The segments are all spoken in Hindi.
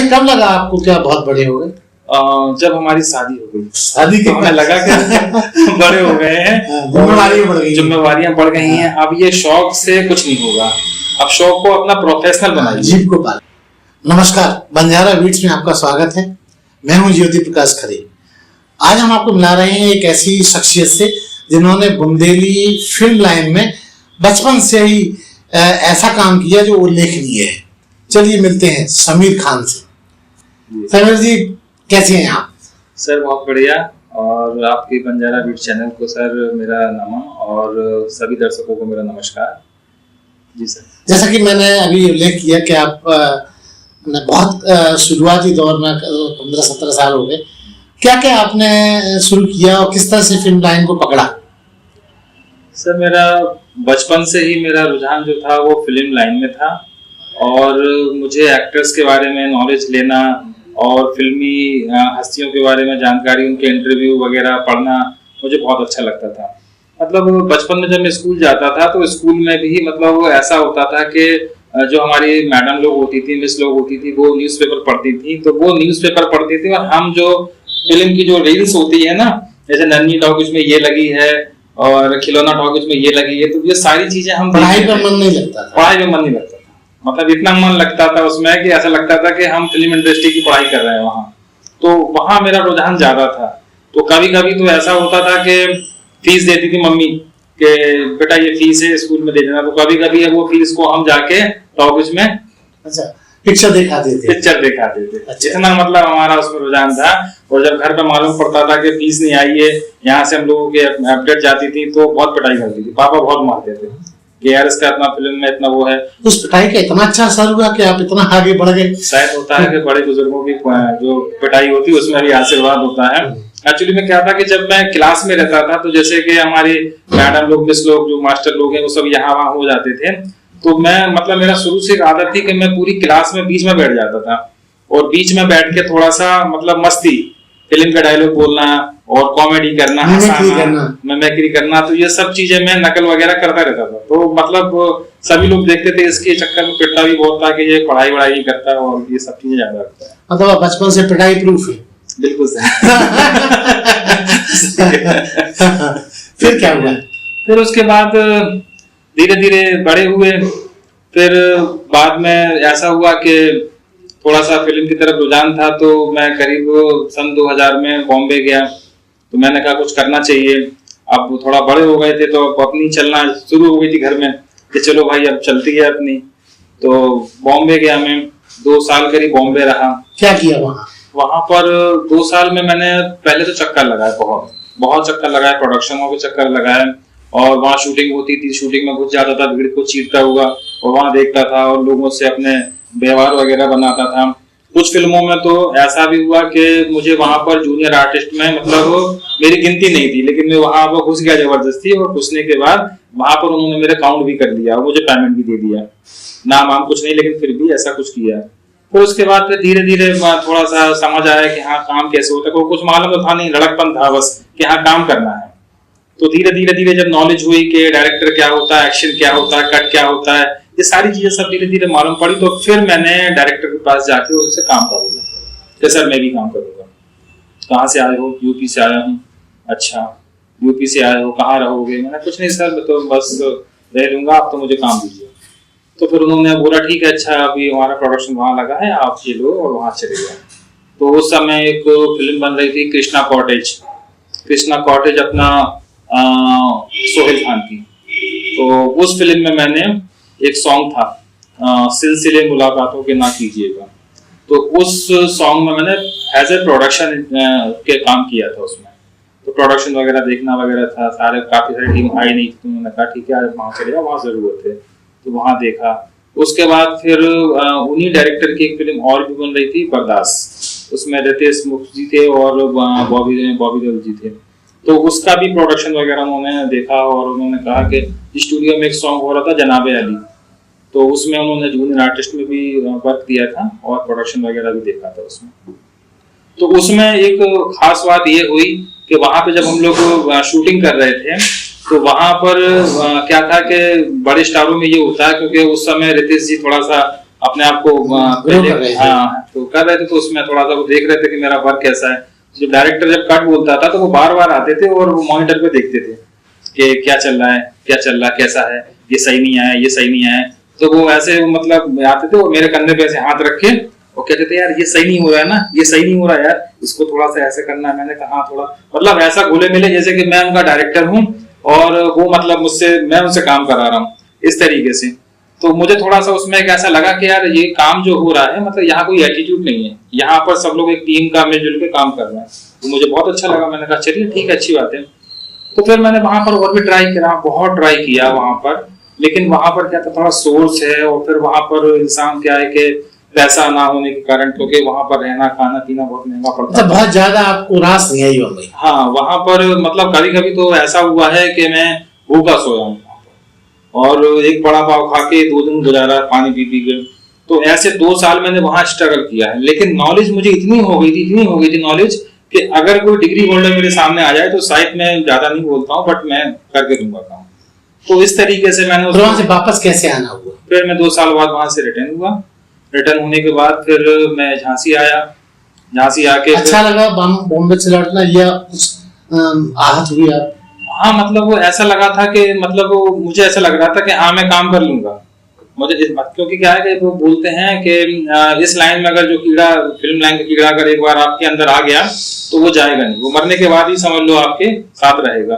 कब लगा आपको क्या बहुत बड़े हो गए? जब हमारी शादी हो गई। शादी के हमें लगा कि बड़े हो गए हैं, जिम्मेवारियां बढ़ गई हैं, अब ये शौक से कुछ नहीं होगा, अब शौक को अपना प्रोफेशनल बनाइए, जीव को पाले। नमस्कार, बंजारा बीट्स में आपका स्वागत है। मैं हूं ज्योति प्रकाश खरे। आज हम आपको मिला रहे हैं एक ऐसी शख्सियत से जिन्होंने बुंदेली फिल्म लाइन में बचपन से ही ऐसा काम किया जो उल्लेखनीय है। चलिए मिलते हैं समीर खान से। समीर जी, कैसे हैं आप? सर बहुत बढ़िया, और आपके बंजारा बीट चैनल को सर मेरा नमन और सभी दर्शकों को मेरा नमस्कार। जी सर, जैसा कि मैंने अभी उल्लेख किया कि आप बहुत शुरुआती दौर में 15-17 साल हो गए, क्या क्या आपने शुरू किया और किस तरह से फिल्म लाइन को पकड़ा? सर मेरा बचपन से ही मेरा रुझान जो था वो फिल्म लाइन में था, और मुझे एक्टर्स के बारे में नॉलेज लेना और फिल्मी हस्तियों के बारे में जानकारी, उनके इंटरव्यू वगैरह पढ़ना मुझे बहुत अच्छा लगता था। मतलब बचपन में जब मैं स्कूल जाता था तो स्कूल में भी मतलब ऐसा होता था कि जो हमारी मैडम लोग होती थी, मिस लोग होती थी, वो न्यूज़पेपर पढ़ती थी, तो वो न्यूज़पेपर पढ़ती थी और हम जो फिल्म की जो रील्स होती है ना, जैसे नन्ही टॉकीज में ये लगी है और खिलौना टॉकीज में ये लगी है, तो ये सारी चीजें हम पढ़ाई में मन नहीं लगता था। पढ़ाई में मन नहीं लगता था, मतलब इतना मन लगता था उसमें कि ऐसा लगता था कि हम फिल्म इंडस्ट्री की पढ़ाई कर रहे हैं वहाँ। तो वहाँ मेरा रुझान ज्यादा था। तो कभी कभी तो ऐसा होता था कि फीस देती थी मम्मी कि बेटा ये फीस है, स्कूल में दे देना, तो कभी कभी वो फीस को हम जाके टॉकीज में पिक्चर दिखा देते। अच्छा। इतना मतलब हमारा उसमें रुझान था। और जब घर पे मालूम पड़ता था कि फीस नहीं आई है, यहाँ से हम लोगों के अपडेट जाती थी, तो बहुत पिटाई करती थी, पापा बहुत मारते थे कि यार इसका इतना फिल्म में इतना वो है। उस पिटाई का इतना अच्छा असर हुआ कि आप इतना आगे बढ़ गए। शायद होता है कि बड़े बुजुर्गों की जो पिटाई होती है उसमें भी आशीर्वाद होता है। एक्चुअली में क्या था कि जब मैं क्लास में रहता था, तो जैसे कि हमारी मैडम लोग, मिस लोग, जो मास्टर लोग हैं, वो सब यहाँ वहाँ हो जाते थे, तो मैं मतलब मेरा शुरू से एक आदत थी कि मैं पूरी क्लास में बीच में बैठ जाता था, और बीच में बैठ के थोड़ा सा मतलब मस्ती, फिल्म का डायलॉग बोलना और कॉमेडी करना, मिमिक्री करना, तो ये सब चीजें मैं नकल वगैरह करता रहता था। तो मतलब सभी लोग देखते थे, इसके चक्कर में पिटता भी बहुत था कि ये पढ़ाई वढ़ाई नहीं करता और ये सब चीजें ज्यादा करता है। मतलब बचपन से पिटाई प्रूफ है। बिल्कुल सर। फिर क्या हुआ? फिर उसके बाद धीरे धीरे बड़े हुए। फिर बाद में ऐसा हुआ कि थोड़ा सा फिल्म की तरफ रुझान था, तो मैं करीब सन 2000 में बॉम्बे गया। तो मैंने कहा कुछ करना चाहिए। अब थोड़ा बड़े हो गए थे तो अपनी चलना शुरू हो गई थी घर में कि चलो भाई अब चलती है अपनी। तो बॉम्बे गया मैं, 2 साल करीब बॉम्बे रहा। क्या किया वहाँ? वहां पर 2 साल में मैंने पहले तो चक्कर लगाया, बहुत चक्कर लगाया, प्रोडक्शनों के चक्कर लगाए, और वहाँ शूटिंग होती थी, शूटिंग में घुस जाता था, भीड़ को चीरता हुआ और वहाँ देखता था और लोगों से अपने व्यवहार वगैरह बनाता था। कुछ फिल्मों में तो ऐसा भी हुआ कि मुझे वहां पर जूनियर आर्टिस्ट में मतलब मेरी गिनती नहीं थी, लेकिन मैं वहां पर घुस गया जबरदस्ती, और घुसने के बाद वहां पर उन्होंने मेरे काउंट भी कर लिया और मुझे पेमेंट भी दे दिया। नाम कुछ नहीं, लेकिन फिर भी ऐसा कुछ किया। फिर उसके बाद फिर धीरे धीरे थोड़ा सा समझ आया कि हाँ काम कैसे होता है, कुछ मालूम तो था नहीं, लड़कपन था बस कि हाँ काम करना है। तो धीरे धीरे जब नॉलेज हुई कि डायरेक्टर क्या होता है, एक्शन क्या होता है, कट क्या होता है, ये सारी चीजें सब धीरे धीरे मालूम पड़ी, तो फिर मैंने डायरेक्टर के पास जाके उससे काम करूंगा कि सर मैं भी काम करूंगा। कहाँ से आए हो? यूपी से आया हूँ। अच्छा, यूपी से आए हो, कहाँ रहोगे? मैंने कुछ नहीं सर, मैं तो बस रह लूंगा, आप तो मुझे काम दीजिए। तो फिर उन्होंने बोला ठीक है, अच्छा अभी हमारा प्रोडक्शन वहाँ लगा है, आप ये लो और वहाँ चले जाओ। तो उस समय एक फिल्म बन रही थी कृष्णा कॉटेज अपना सोहेल खान की। तो उस फिल्म में मैंने एक सॉन्ग था सिलसिले मुलाकातों के ना कीजिएगा, तो उस सॉन्ग में मैंने एज ए प्रोडक्शन के काम किया था उसमें। तो प्रोडक्शन वगैरह देखना वगैरह था, काफी सारी टीम आई नहीं थी, तो मैंने कहा ठीक है वहाँ चले जाओ, वहाँ जरूरत है, तो वहाँ देखा। उसके बाद फिर उन्हीं डायरेक्टर की एक फिल्म और भी बन रही थी, बर्दाश्त, उसमें रितेश मुखर्जी थे और बॉबी देओल जी थे। तो उसका भी प्रोडक्शन वगैरह उन्होंने देखा, और उन्होंने कहा कि स्टूडियो में एक सॉन्ग हो रहा था जनाबे अली, तो उसमें उन्होंने जूनियर आर्टिस्ट में भी वर्क दिया था और प्रोडक्शन वगैरह भी देखा था उसमें। तो उसमें एक खास बात ये हुई कि वहां पे जब हम लोग शूटिंग कर रहे थे, तो वहां पर क्या था कि बड़े स्टारों में ये होता है, क्योंकि उस समय रितेश जी थोड़ा सा अपने आप को पहले तो कर रहे थे, तो उसमें थोड़ा सा वो देख रहे थे कि मेरा वर्क कैसा है। जब डायरेक्टर जब कट बोलता था तो वो बार बार आते थे और वो मॉनिटर पे देखते थे कि क्या चल रहा है, क्या चल रहा है, कैसा है, ये सही नहीं आया, ये सही नहीं आया। तो वो ऐसे मतलब आते थे और मेरे कंधे पे ऐसे हाथ रख के वो कहते थे यार ये सही नहीं हो रहा है ना, ये सही नहीं हो रहा है यार, इसको थोड़ा सा ऐसे करना है। मैंने कहा हाँ थोड़ा, मतलब ऐसा घुले मिले जैसे कि मैं उनका डायरेक्टर हूँ और वो मतलब मैं उनसे काम करा रहा हूँ, इस तरीके से। तो मुझे थोड़ा सा उसमें एक ऐसा लगा कि यार ये काम जो हो रहा है मतलब यहाँ कोई एटीट्यूड नहीं है, यहाँ पर सब लोग एक टीम का मिलजुल के काम कर रहे हैं। तो मुझे बहुत अच्छा लगा, मैंने कहा चलिए ठीक है, अच्छी बात है। तो फिर मैंने वहां पर और भी ट्राई किया, बहुत ट्राई किया वहां पर, लेकिन वहां पर क्या था थोड़ा सोर्स है और फिर वहां पर इंसान क्या है कि पैसा ना होने के कारण, क्योंकि वहां पर रहना खाना पीना बहुत महंगा पड़ता है। बहुत ज्यादा आपको रास नहीं आई बम्बई? हाँ, वहां पर मतलब कभी कभी तो ऐसा हुआ है कि मैं भूखा सोया हूँ और एक बड़ा पाव खा के 2 दिन गुजारा पानी पी पी के। तो ऐसे 2 साल मैंने वहां स्ट्रगल किया है, लेकिन नॉलेज मुझे इतनी हो गई थी नॉलेज कि अगर कोई डिग्री होल्डर मेरे सामने आ जाए तो शायद मैं ज्यादा नहीं बोलता हूँ, बट मैं करके दूंगा काम। तो इस तरीके से मैंने वहां से वापस कैसे आना हुआ? फिर मैं 2 साल बाद वहां से रिटर्न हुआ। रिटर्न होने के बाद फिर मैं झांसी आया। झांसी आके अच्छा लगा बॉम्बे से लौटना या कुछ आहत हुई आप? हाँ, मतलब वो ऐसा लगा था कि मतलब वो मुझे ऐसा लग रहा था कि हाँ मैं काम कर लूंगा मुझे इस बात, क्योंकि क्या है कि वो बोलते हैं कि इस लाइन में अगर जो कीड़ा, फिल्म लाइन का कीड़ा अगर एक बार आपके अंदर आ गया तो वो जाएगा नहीं, वो मरने के बाद ही समझ लो आपके साथ रहेगा।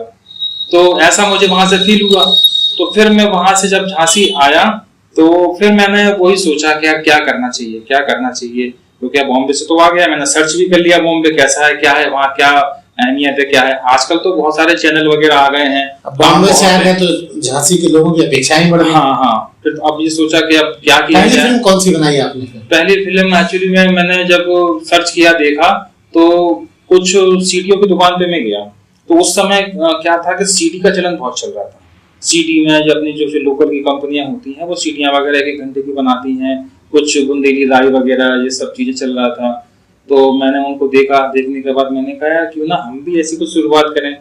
तो ऐसा मुझे वहां से फील हुआ। तो फिर मैं वहां से जब झांसी आया तो फिर मैंने वही सोचा कि क्या करना चाहिए, क्योंकि तो बॉम्बे से तो आ गया, मैंने सर्च भी कर लिया बॉम्बे कैसा है, क्या है वहाँ, क्या अहमियत है, क्या है। आजकल तो बहुत सारे चैनल वगैरह आ गए हैं। बॉम्बे से आ गए तो झांसी के लोगों की अपेक्षाएं बढ़ गई। हाँ, फिर अब ये सोचा कि अब क्या किया जाए। पहली फिल्म कौन सी बनाई आपने? पहली फिल्म एक्चुअली में मैंने जब सर्च किया देखा तो कुछ सीडीओ की दुकान पे मैं गया, तो उस समय क्या था कि सीडी का चलन बहुत चल रहा था। सीडी में जो अपनी जो लोकल की कंपनियां होती हैं वो सीडियां वगैरह 1 घंटे की बनाती हैं, कुछ बुंदेली राई वगैरह ये सब चीजें चल रहा था। तो मैंने उनको देखा, देखने के बाद मैंने कहा क्यों ना हम भी ऐसी कुछ शुरुआत करें।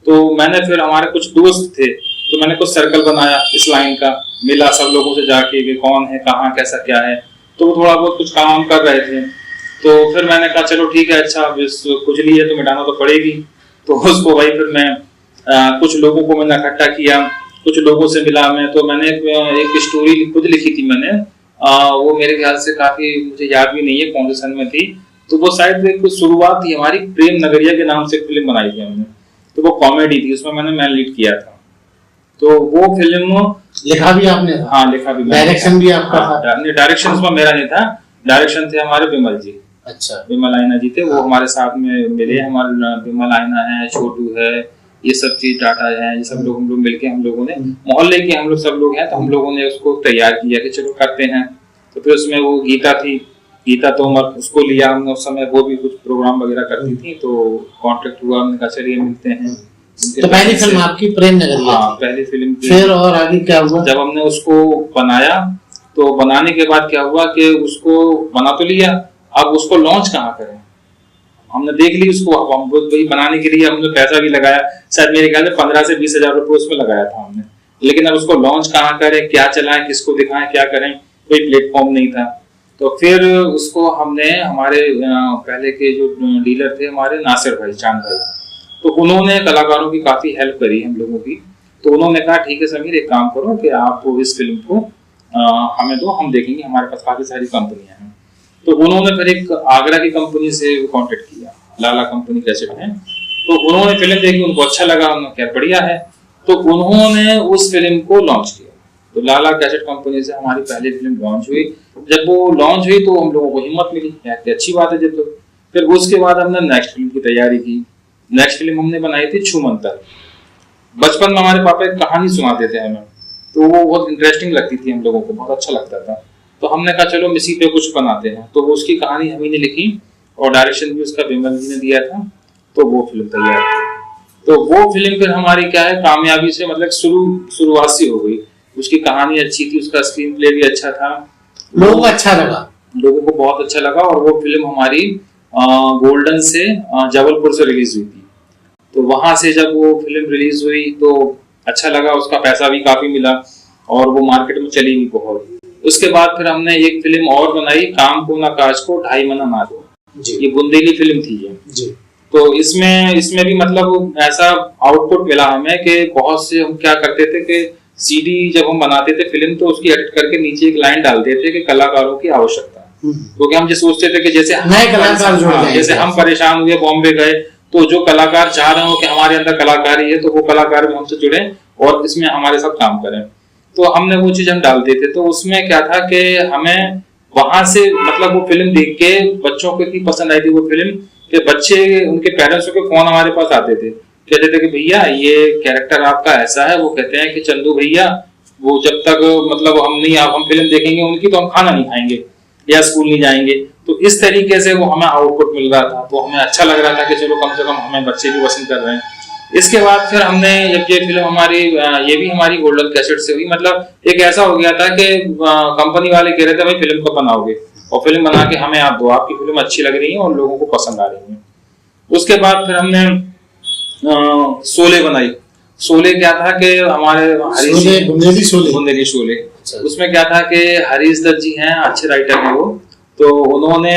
तो मैंने फिर हमारे कुछ दोस्त थे तो मैंने कुछ सर्कल बनाया इस लाइन का, मिला सब लोगों से जाके कि कौन है कहाँ कैसा क्या है। तो वो थोड़ा बहुत कुछ काम कर रहे थे। तो फिर मैंने कहा चलो ठीक है, अच्छा खुजली है तो मिटाना तो पड़ेगी। तो उसको वही फिर मैं कुछ लोगों को मैंने इकट्ठा किया, कुछ लोगों से मिला मैं। तो मैंने एक स्टोरी खुद लिखी थी मैंने, वो मेरे ख्याल से काफी मुझे याद भी नहीं है कौन से सन में थी। तो वो शायद एक शुरुआत थी हमारी, प्रेम नगरिया के नाम से फिल्म बनाई थी हमने। तो वो कॉमेडी थी, उसमें मैंने लीड किया था। तो वो फिल्म लिखा भी आपने? हाँ, लिखा भी, डायरेक्शन भी आपका था? डायरेक्शन उसमें मेरा नहीं था, डायरेक्शन थे हमारे विमल जी। अच्छा, विमल आयना जी थे, वो हमारे साथ में मिले। हमारे विमल आयना है, छोटू है, ये सब चीज डाटा है, ये सब लोग हम लोग मिलके हम लोगों ने मोहल्ले के हम लोग सब लोग हैं तो हम लोगों ने उसको तैयार किया कि चलो करते हैं। तो फिर उसमें वो गीता थी, गीता तोमर, उसको लिया हमने उस समय, वो भी कुछ प्रोग्राम वगैरह करती थी। तो कांटेक्ट हुआ, हमने कहा चलिए मिलते हैं। तो पहली फिल्म आपकी प्रेम नगरिया? हाँ, पहली फिल्म। फिर और आगे क्या हुआ? जब हमने उसको बनाया तो बनाने के बाद क्या हुआ कि उसको बना तो लिया, अब उसको लॉन्च कहाँ करें। हमने देख ली उसको, अब हम वही बनाने के लिए हमने पैसा भी लगाया, शायद मेरे ख्याल से 15 से 20 हजार रुपये उसमें लगाया था हमने। लेकिन अब उसको लॉन्च कहाँ करें, क्या चलाएं, किसको दिखाएं, क्या करें, कोई प्लेटफॉर्म नहीं था। तो फिर उसको हमने हमारे पहले के जो डीलर थे हमारे नासिर भाई, चांद भाई, तो उन्होंने कलाकारों की काफी हेल्प करी हम लोगों की। तो उन्होंने कहा ठीक है समीर, एक काम करो कि आप इस फिल्म को हमें दो, हम देखेंगे, हमारे पास काफी सारी कंपनियां हैं। तो उन्होंने फिर एक आगरा की कंपनी से कांटेक्ट किया, लाला कंपनी कैसेट है। तो उन्होंने फिल्म देखी, उनको अच्छा लगा, उन्होंने क्या बढ़िया है। तो उन्होंने उस फिल्म को लॉन्च किया। तो लाला कैसेट कंपनी से हमारी पहली फिल्म लॉन्च हुई। जब वो लॉन्च हुई तो हम लोगों को हिम्मत मिली, अच्छी बात है जब। तो फिर उसके बाद हमने नेक्स्ट फिल्म की तैयारी की। नेक्स्ट फिल्म हमने बनाई थी छूमंतर। बचपन में हमारे पापा एक कहानी सुनाते थे हमें, तो वो बहुत इंटरेस्टिंग लगती थी हम लोगों को, बहुत अच्छा लगता था। तो हमने कहा चलो इसी पे कुछ बनाते हैं। तो उसकी कहानी हम ही ने लिखी और डायरेक्शन भी उसका विमल जी ने दिया था। तो वो फिल्म तैयार थी। तो वो फिल्म फिर हमारी क्या है, कामयाबी से मतलब शुरुआत से हो गई। उसकी कहानी अच्छी थी, उसका स्क्रीन प्ले भी अच्छा था, लोगों को अच्छा लगा, लोगों को बहुत अच्छा लगा। और वो फिल्म हमारी गोल्डन से जबलपुर से रिलीज हुई थी। तो वहां से जब वो फिल्म रिलीज हुई तो अच्छा लगा, उसका पैसा भी काफी मिला और वो मार्केट में चली भी बहुत। उसके बाद फिर हमने एक फिल्म और बनाई, काम को ना काज को, ढाई मना मारो। ये बुंदेली फिल्म थी ये जी। तो इसमें भी मतलब ऐसा आउटपुट मिला हमें कि बहुत से हम क्या करते थे कि सीडी जब हम बनाते थे फिल्म तो उसकी एडिट करके नीचे एक लाइन डालते थे कि कलाकारों की आवश्यकता है, क्योंकि हम जो सोचते थे कि जैसे हम परेशान हुए, बॉम्बे गए, तो जो कलाकार चाह रहे हो कि हमारे अंदर कलाकारी है तो वो कलाकार भी हमसे जुड़े और इसमें हमारे साथ काम करें। तो हमने वो चीज हम डालते थे। तो उसमें क्या था कि हमें वहां से मतलब वो फिल्म देख के बच्चों को इतनी पसंद आई थी वो फिल्म कि बच्चे उनके पेरेंट्स के फोन हमारे पास आते थे, कहते थे कि भैया ये कैरेक्टर आपका ऐसा है। वो कहते हैं कि चंदू भैया वो जब तक मतलब हम फिल्म देखेंगे उनकी तो हम खाना नहीं खाएंगे या स्कूल नहीं जाएंगे। तो इस तरीके से वो हमें आउटपुट मिल रहा था, तो हमें अच्छा लग रहा था कि चलो कम से कम हमें बच्चे भी पसंद कर रहे हैं। इसके बाद फिर हमने जब ये फिल्म हमारी ये भी हमारी गोल्डन कैसेट से हुई, मतलब एक ऐसा हो गया था कि कंपनी वाले कह रहे थे भाई फिल्म को बनाओगे और फिल्म बना के हमें आप दो, आपकी फिल्म अच्छी लग रही है और लोगों को पसंद आ रही है। उसके बाद फिर हमने शोले बनाई। शोले क्या था कि हमारे बुंदेली शोले, उसमें क्या था कि हरीश दत्त जी हैं, अच्छे राइटर हैं वो, तो उन्होंने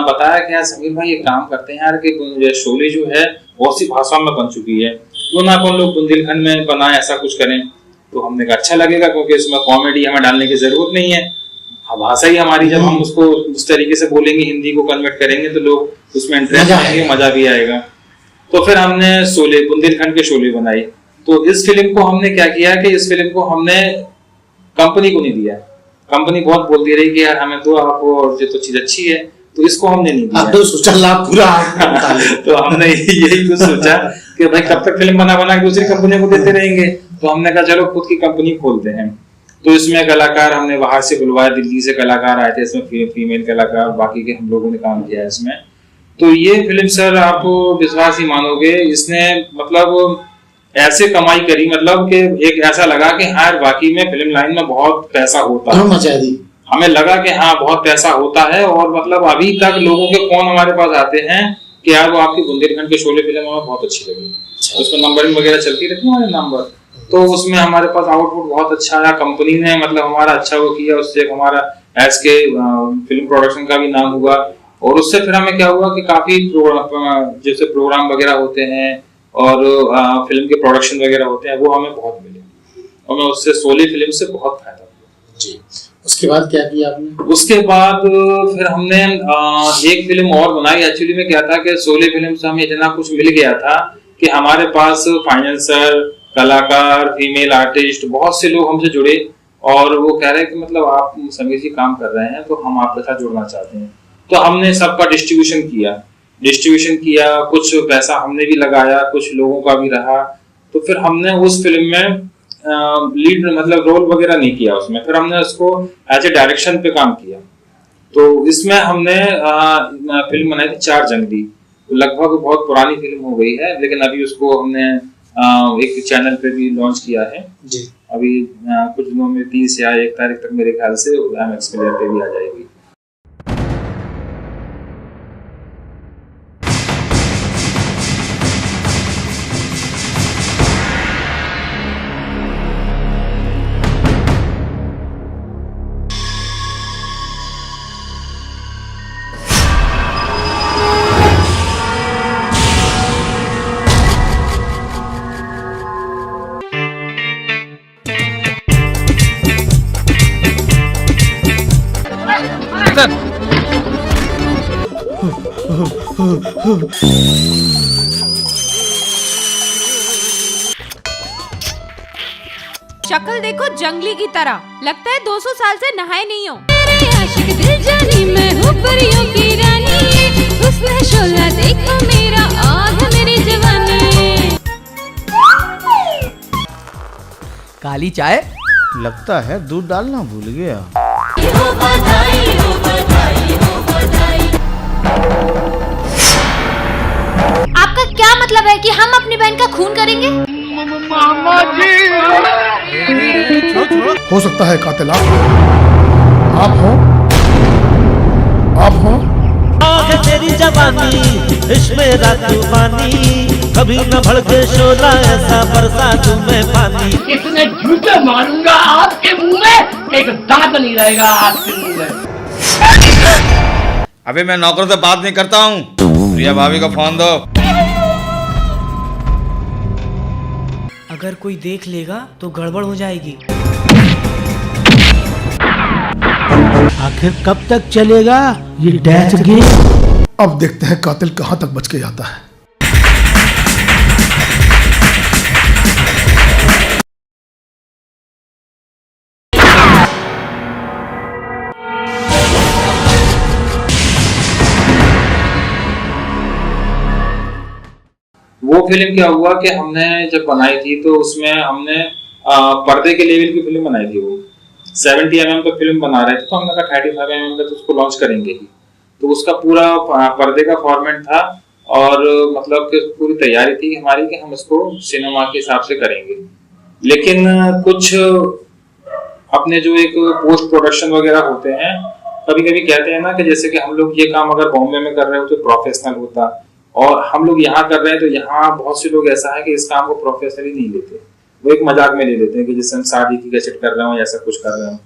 बताया कि यार समीर भाई ये काम करते हैं यार कि शोले जो है बहुत सी भाषाओं में बन चुकी है, क्यों ना अपन लोग बुंदेलखंड में बनाए, ऐसा कुछ करें। तो हमने कहा अच्छा लगेगा क्योंकि इसमें कॉमेडी हमें डालने की जरूरत नहीं है, भाषा ही हमारी, जब हम उसको उस तरीके से बोलेंगे, हिंदी को कन्वर्ट करेंगे तो लोग उसमें इंटरेस्ट आएंगे, मजा भी आएगा। तो फिर हमने शोले, बुंदेलखंड के शोले बनाई। तो इस फिल्म को हमने क्या किया कि इस फिल्म को हमने कंपनी को नहीं दिया। कंपनी बहुत बोलती रही कि यार हमें तो आपको और ये तो चीज अच्छी है, तो इसको हमने नहीं दिया। तो सोचा लाभ पूरा तो हमने यही कुछ सोचा कि भाई कब तक फिल्म बना के दूसरी कंपनियों को देते रहेंगे, तो हमने कहा चलो खुद की कंपनी खोलते हैं। तो इसमें कलाकार हमने बाहर से बुलवाए, दिल्ली से कलाकार आए थे, इसमें फीमेल कलाकार, बाकी के हम लोगों ने काम किया है इसमें। तो ये फिल्म सर आप विश्वास ही मानोगे, इसने मतलब ऐसे कमाई करी, मतलब कि एक ऐसा लगा कि हाँ बाकी में फिल्म लाइन में बहुत पैसा होता है। हमें लगा कि हाँ बहुत पैसा होता है और मतलब अभी तक लोगों के फोन हमारे पास आते हैं कि यार वो आपकी बुंदेलखंड के शोले फिल्म हमें बहुत अच्छी लगी, उसमें नंबरिंग वगैरह चलती रहती है हमारे नंबर, तो उसमें हमारे पास आउटपुट बहुत अच्छा आया। कंपनी ने मतलब हमारा अच्छा वो किया, उससे हमारा एज के फिल्म प्रोडक्शन का भी नाम हुआ। और उससे फिर हमें क्या हुआ कि काफी जैसे प्रोग्राम वगैरह होते हैं और फिल्म के प्रोडक्शन वगैरह होते हैं वो हमें बहुत मिले, और मैं उससे शोले फिल्म से बहुत फायदा हुआ जी। उसके बाद क्या किया आपने? उसके बाद फिर हमने एक फिल्म और बनाई। एक्चुअली में क्या था कि शोले फिल्म से हमें इतना कुछ मिल गया था कि हमारे पास फाइनेंसर, कलाकार, फीमेल आर्टिस्ट, बहुत से लोग हमसे जुड़े और वो कह रहे हैं कि मतलब आप समीर जी काम कर रहे हैं तो हम आपके साथ जुड़ना चाहते हैं। तो हमने सबका डिस्ट्रीब्यूशन किया, कुछ पैसा हमने भी लगाया, कुछ लोगों का भी रहा। तो फिर हमने उस फिल्म में लीड मतलब रोल वगैरह नहीं किया उसमें, फिर हमने उसको एज ए डायरेक्शन पे काम किया। तो इसमें हमने फिल्म बनाई थी चार जंगली, लगभग बहुत पुरानी फिल्म हो गई है, लेकिन अभी उसको हमने एक चैनल पे भी लॉन्च किया है जी। अभी कुछ दिनों में 30 या 1 तारीख तक मेरे ख्याल से MX प्लेयर पे भी आ जाएगी। शक्ल देखो जंगली की तरह, लगता है 200 साल से नहाए नहीं हो। मेरे आशिक दिल जानी, मैं हूँ परियों की रानी, उसने शोला देखो मेरा आग मेरी जवानी। काली चाय, लगता है दूध डालना भूल गया। हो बधाई, हो बधाई, हो बधाई। आपका क्या मतलब है कि हम अपनी बहन का खून करेंगे? मामा जी, हो सकता है कातिल आप हो। आग तेरी जवानी, इश्क़ मेरा तूफानी, कभी न भड़के शोला ऐसा बरसा दूं मैं पानी। इतने झूठे मारूंगा आपके मुंह में एक दांत नहीं रहेगा आपके मुंह में। अभी मैं नौकर से बात नहीं करता हूँ, प्रिया भाभी को फोन दो। अगर कोई देख लेगा तो गड़बड़ हो जाएगी। आखिर कब तक चलेगा ये डेथ गेम? अब देखते हैं कातिल कहां तक बच के जाता है। वो फिल्म क्या हुआ कि हमने जब बनाई थी तो उसमें हमने पर्दे के लेवल की फिल्म बनाई थी। वो 70 mm पे फिल्म बना रहे थे तो हमने कहा 35 mm पे तो उसको लॉन्च करेंगे ही। तो उसका पूरा पर्दे का फॉर्मेट था और मतलब कि पूरी तैयारी थी हमारी कि हम इसको सिनेमा के हिसाब से करेंगे। लेकिन कुछ अपने जो एक पोस्ट प्रोडक्शन वगैरह होते हैं, कभी कभी कहते हैं ना कि जैसे कि हम लोग ये काम अगर बॉम्बे में कर रहे हो तो प्रोफेशनल होता, और हम लोग यहाँ कर रहे हैं तो यहाँ बहुत से लोग ऐसा है कि इस काम को प्रोफेशनली नहीं लेते, वो एक मजाक में ले लेते हैं कि जैसे हम शादी की कैसेट कर रहे हो ऐसा कुछ कर रहे हो।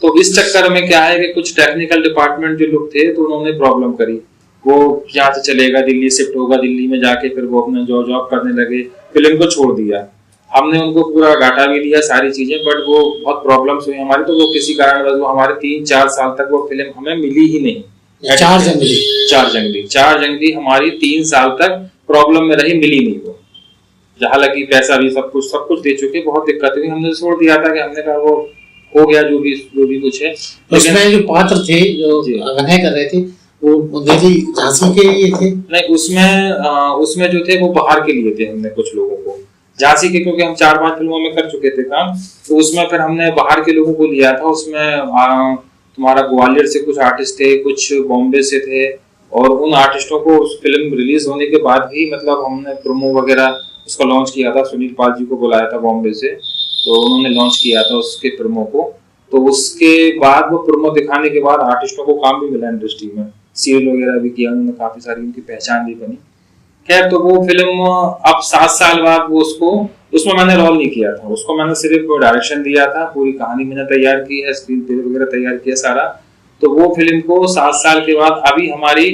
तो इस चक्कर में क्या है कि कुछ टेक्निकल डिपार्टमेंट जो लोग थे तो उन्होंने प्रॉब्लम करी, वो यहाँ से चलेगा दिल्ली शिफ्ट होगा, दिल्ली में जाके फिर वो अपना जॉब करने लगे, फिल्म को छोड़ दिया। हमने उनको पूरा डाटा भी दिया सारी चीजें, बट वो बहुत प्रॉब्लम्स हुई हमारी, तो वो किसी कारण वो हमारे 3-4 साल तक वो फिल्म हमें मिली ही नहीं। 4 जंगली हमारी 3 साल तक प्रॉब्लम में रही, मिली नहीं वो। हालांकि पैसा भी सब कुछ दे चुके, बहुत दिक्कत हुई, हमने छोड़ दिया था कि हमने कहा वो हो गया जो भी कुछ है। उसमें जो पात्र थे जो अभिनय कर रहे थे वो दिल्ली झांसी के लिए थे? नहीं, उसमें जो थे वो बाहर के लिए थे। हमने कुछ लोगों को झांसी के, क्योंकि हम 4-5 फिल्मों में कर चुके थे काम, तो उसमें फिर हमने बाहर के लोगों को लिया था। उसमें तुम्हारा ग्वालियर से कुछ आर्टिस्ट थे, कुछ बॉम्बे से थे, और उन आर्टिस्टों को उस फिल्म रिलीज होने के बाद ही मतलब हमने प्रोमो वगैरह उसका लॉन्च किया था। सुनील पाल जी को बुलाया था बॉम्बे से, तो उन्होंने लॉन्च किया था उसके प्रोमो को। तो उसके बाद वो प्रोमो दिखाने के बाद आर्टिस्टों को काम भी मिला इंडस्ट्री में, सीरियल वगैरह भी किया उन्होंने, काफी सारी उनकी पहचान भी बनी। खैर, तो वो फिल्म अब 7 साल बाद वो उसमें मैंने रोल नहीं किया था, उसको मैंने सिर्फ डायरेक्शन दिया था, पूरी कहानी मैंने तैयार की है, स्क्रीन प्ले वगैरह तैयार किया सारा। तो वो फिल्म को 7 साल के बाद अभी हमारी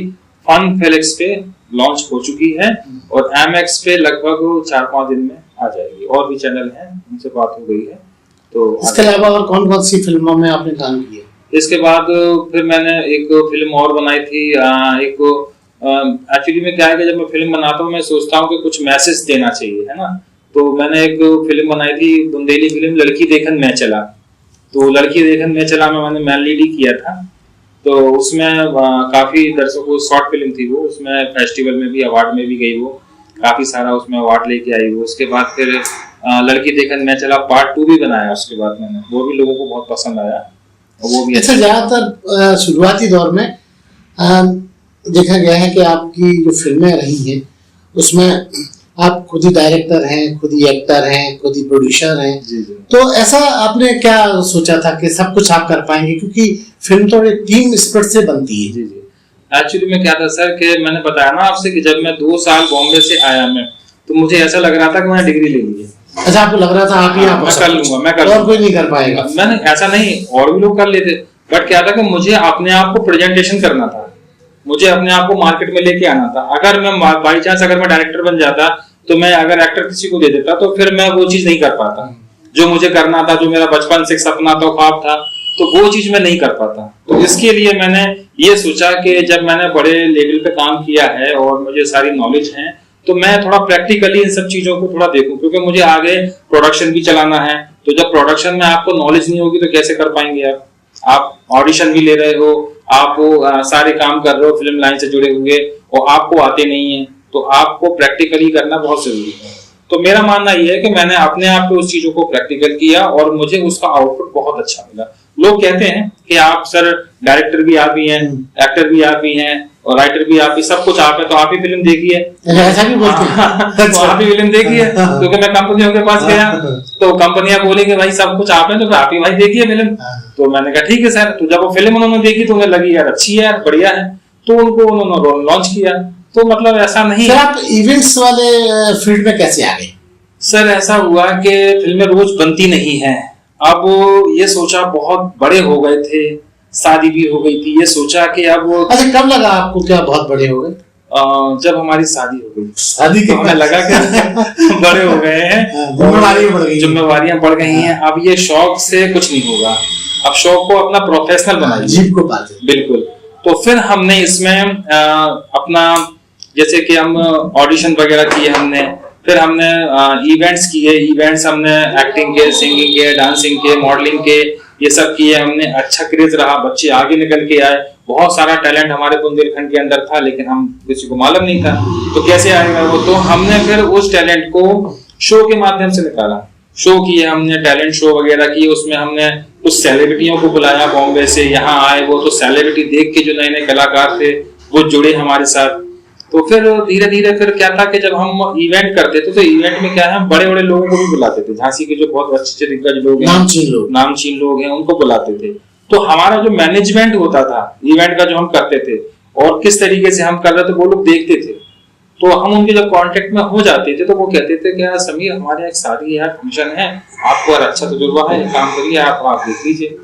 फन फ्लिक्स पे लॉन्च हो चुकी है और MX पे लगभग 4-5 दिन में आ जाएगी। और भी चैनल हैं, उनसे बात हो गई है। तो इसके अलावा और कौन कौन सी फिल्मों में आपने काम किया? इसके बाद फिर मैंने एक फिल्म और बनाई थी। एक्चुअली में क्या है कि जब मैं फिल्म बनाता हूँ मैं सोचता हूँ कि कुछ मैसेज देना चाहिए, है ना। तो मैंने एक फिल्म बनाई थी बुंदेली फिल्म, लड़की देखन मैं चला। तो लड़की देखन मैं चला में मैंने मैन लीड ही किया था। तो उसमें काफी दर्शकों, शॉर्ट फिल्म थी वो, उसमें फेस्टिवल में भी अवार्ड में भी गई, वो काफी सारा उसमें अवार्ड लेके आई वो। उसके बाद फिर लड़की देखन मैं चला पार्ट 2 भी बनाया उसके बाद मैंने, वो भी लोगों को बहुत पसंद आया। वो भी अच्छा, ज्यादातर शुरुआती दौर में देखा गया है कि आपकी जो फिल्में रही हैं उसमें आप खुद ही डायरेक्टर हैं, खुद ही एक्टर हैं, खुद ही प्रोड्यूसर हैं। जी। तो ऐसा आपने क्या सोचा था कि सब कुछ आप कर पाएंगे, क्योंकि फिल्म तो एक टीम स्पिरिट से बनती है? जी। एक्चुअली में क्या था सर कि मैंने बताया ना आपसे कि जब मैं 2 साल बॉम्बे से आया मैं, तो मुझे ऐसा लग रहा था कि मैंने डिग्री ले ली है। अच्छा, आपको लग रहा था आप ही आप मैं कर लूंगा, मैं कर और कोई नहीं कर पाएगा? मैंने ऐसा नहीं, और भी लोग कर लेते, बट क्या था कि मुझे अपने आप को प्रेजेंटेशन करना था, मुझे अपने आप को मार्केट में लेके आना था। अगर मैं बाई चांस अगर मैं डायरेक्टर बन जाता तो मैं अगर एक्टर किसी को दे देता तो फिर मैं वो चीज नहीं कर पाता जो मुझे करना था, जो मेरा बचपन से सपना था, ख्वाब था, तो वो चीज मैं नहीं कर पाता। तो इसके लिए मैंने ये सोचा कि जब मैंने बड़े लेवल पे काम किया है और मुझे सारी नॉलेज है, तो मैं थोड़ा प्रैक्टिकली इन सब चीजों को थोड़ा देखूं, क्योंकि मुझे आगे प्रोडक्शन भी चलाना है। तो जब प्रोडक्शन में आपको नॉलेज नहीं होगी तो कैसे कर पाएंगे आप ऑडिशन भी ले रहे हो, आप सारे काम कर रहे हो फिल्म लाइन से जुड़े हुए और आपको आते नहीं है, तो आपको प्रैक्टिकली करना बहुत जरूरी है। तो मेरा मानना यह है कि मैंने अपने आप पे उस चीजों को प्रैक्टिकल किया और मुझे उसका आउटपुट बहुत अच्छा मिला। लोग कहते हैं कि आप सर डायरेक्टर भी आप ही हैं, एक्टर भी आप ही हैं और राइटर भी आप ही, सब कुछ आप है, तो आप ही फिल्म देखिए। ऐसा भी बोलते हैं? तो आप ही फिल्म देखिए, क्योंकि मैं कंपनियों के पास गया तो कंपनियां बोलेंगे भाई सब कुछ आप है, तो आप ही भाई देखिए फिल्म। तो मैंने कहा ठीक है सर। तो जब वो फिल्म उन्होंने देखी तो उन्हें लगी यार अच्छी है, यार बढ़िया है, तो उन्होंने लॉन्च किया। तो मतलब ऐसा नहीं फिर है। आप इवेंट्स वाले फील्ड में कैसे आ गए? सर ऐसा हुआ कि फिल्में रोज बनती नहीं है। अब ये सोचा, बहुत बड़े हो गए थे, शादी भी हो गई थी, ये सोचा कि अब अच्छा, कब लगा आपको क्या बहुत बड़े हो गए? जब हमारी शादी हो गई, शादी तो हमें लगा कि बड़े हो गए हैं, जिम्मेवारियां बढ़ गई, जिम्मेवारियां बढ़ गई हैं। अब ये शौक से कुछ नहीं होगा, अब शौक को अपना प्रोफेशनल बनाइए, जीव को पालते। बिल्कुल। तो फिर हमने इसमें अपना, जैसे कि हम ऑडिशन वगैरह किए हमने, फिर हमने इवेंट्स किए, इवेंट्स हमने एक्टिंग के, सिंगिंग के, डांसिंग के, मॉडलिंग के, ये सब किए हमने। अच्छा क्रेज रहा, बच्चे आगे निकल के आए, बहुत सारा टैलेंट हमारे बुंदेलखंड के अंदर था, लेकिन हम किसी को मालूम नहीं था, तो कैसे आएगा वो। तो हमने फिर उस टैलेंट को शो के माध्यम से निकाला, शो किए हमने, टैलेंट शो वगैरह किए, उसमें हमने कुछ सेलिब्रिटियों को बुलाया बॉम्बे से, यहाँ आए वो, तो सेलिब्रिटी देख के जो नए नए कलाकार थे वो जुड़े हमारे साथ। तो फिर धीरे धीरे फिर क्या था कि जब हम इवेंट करते थे तो इवेंट में क्या है, हम बड़े बड़े लोगों को भी बुलाते थे, झांसी के जो बहुत अच्छे दिग्गज लोग हैं, नामचीन लोग हैं, उनको बुलाते थे। तो हमारा जो मैनेजमेंट होता था इवेंट का, जो हम करते थे और किस तरीके से हम कर रहे थे, वो लोग देखते थे। तो हम उनके जब कांटेक्ट में हो जाते थे तो वो कहते थे कि यार समीर, हमारे एक शादी है, फंक्शन है, आपको यार अच्छा तजुर्बा है, काम करिए, आप देख लीजिए।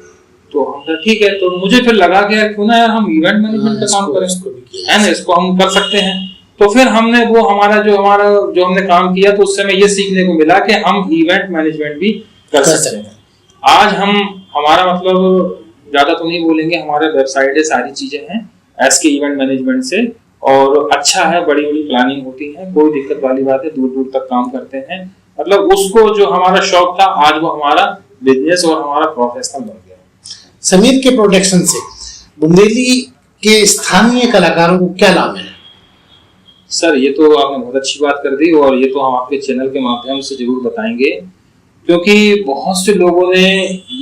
तो हम कहा ठीक है। तो मुझे फिर लगा कि यार क्यों ना यार हम इवेंट मैनेजमेंट का काम करें, है ना, इसको हम कर सकते हैं। तो फिर हमने वो हमारा जो हमने काम किया, तो उस समय ये सीखने को मिला कि हम इवेंट मैनेजमेंट भी कर सकते हैं। आज हम, हमारा मतलब ज्यादा तो नहीं बोलेंगे, हमारे वेबसाइट है, सारी चीजें हैं एसके इवेंट मैनेजमेंट से, और अच्छा है, बड़ी बड़ी प्लानिंग होती है, कोई दिक्कत वाली बात है, दूर दूर तक काम करते हैं। मतलब उसको जो हमारा शौक था, आज वो हमारा बिजनेस और हमारा प्रोफेशनल बन गया। समीर के प्रोडक्शन से बुंदेली के स्थानीय कलाकारों को क्या लाभ है? सर ये तो आपने बहुत अच्छी बात कर दी, और ये तो हम आपके चैनल के माध्यम से जरूर बताएंगे, क्योंकि बहुत से लोगों ने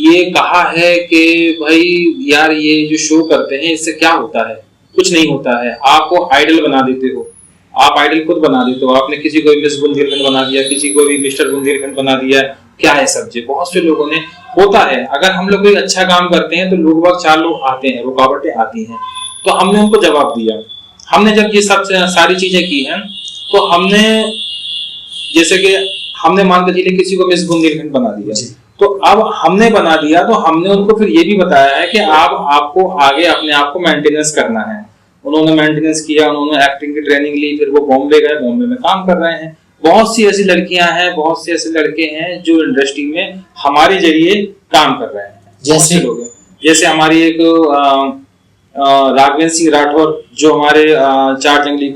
ये कहा है कि भाई यार ये जो शो करते हैं इससे क्या होता है, कुछ नहीं होता है, आपको आइडल बना देते हो, आप आइडल खुद बना देते हो, आपने किसी को मिस बुंदेलखंड बना दिया, किसी को भी मिस्टर बुंदेलखंड बना दिया, क्या है सब जी। बहुत से लोगों ने, होता है, अगर हम लोग कोई अच्छा काम करते हैं तो लोग बाग 4 लोग आते हैं, रुकावटें आती हैं, तो हमने उनको जवाब दिया। हमने जब ये सब सारी चीजें की हैं, तो हमने, जैसे कि हमने मान के चलिए किसी को मिस बुंदेलखंड बना दिया, तो अब हमने बना दिया, तो हमने उनको फिर ये भी बताया है कि आपको आगे अपने आप को मेंटेनेंस करना है। उन्होंने मेंटेनेंस किया, उन्होंने एक्टिंग की ट्रेनिनिंग ली, फिर वो बॉम्बे गए, बॉम्बे में काम कर रहे हैं। बहुत सी ऐसी लड़कियां हैं, बहुत से ऐसे लड़के हैं जो इंडस्ट्री में हमारे जरिए काम कर रहे हैं। जैसे लोग हैं, जैसे हमारी एक राघवेंद्र सिंह राठौर, जो हमारे चार जंगली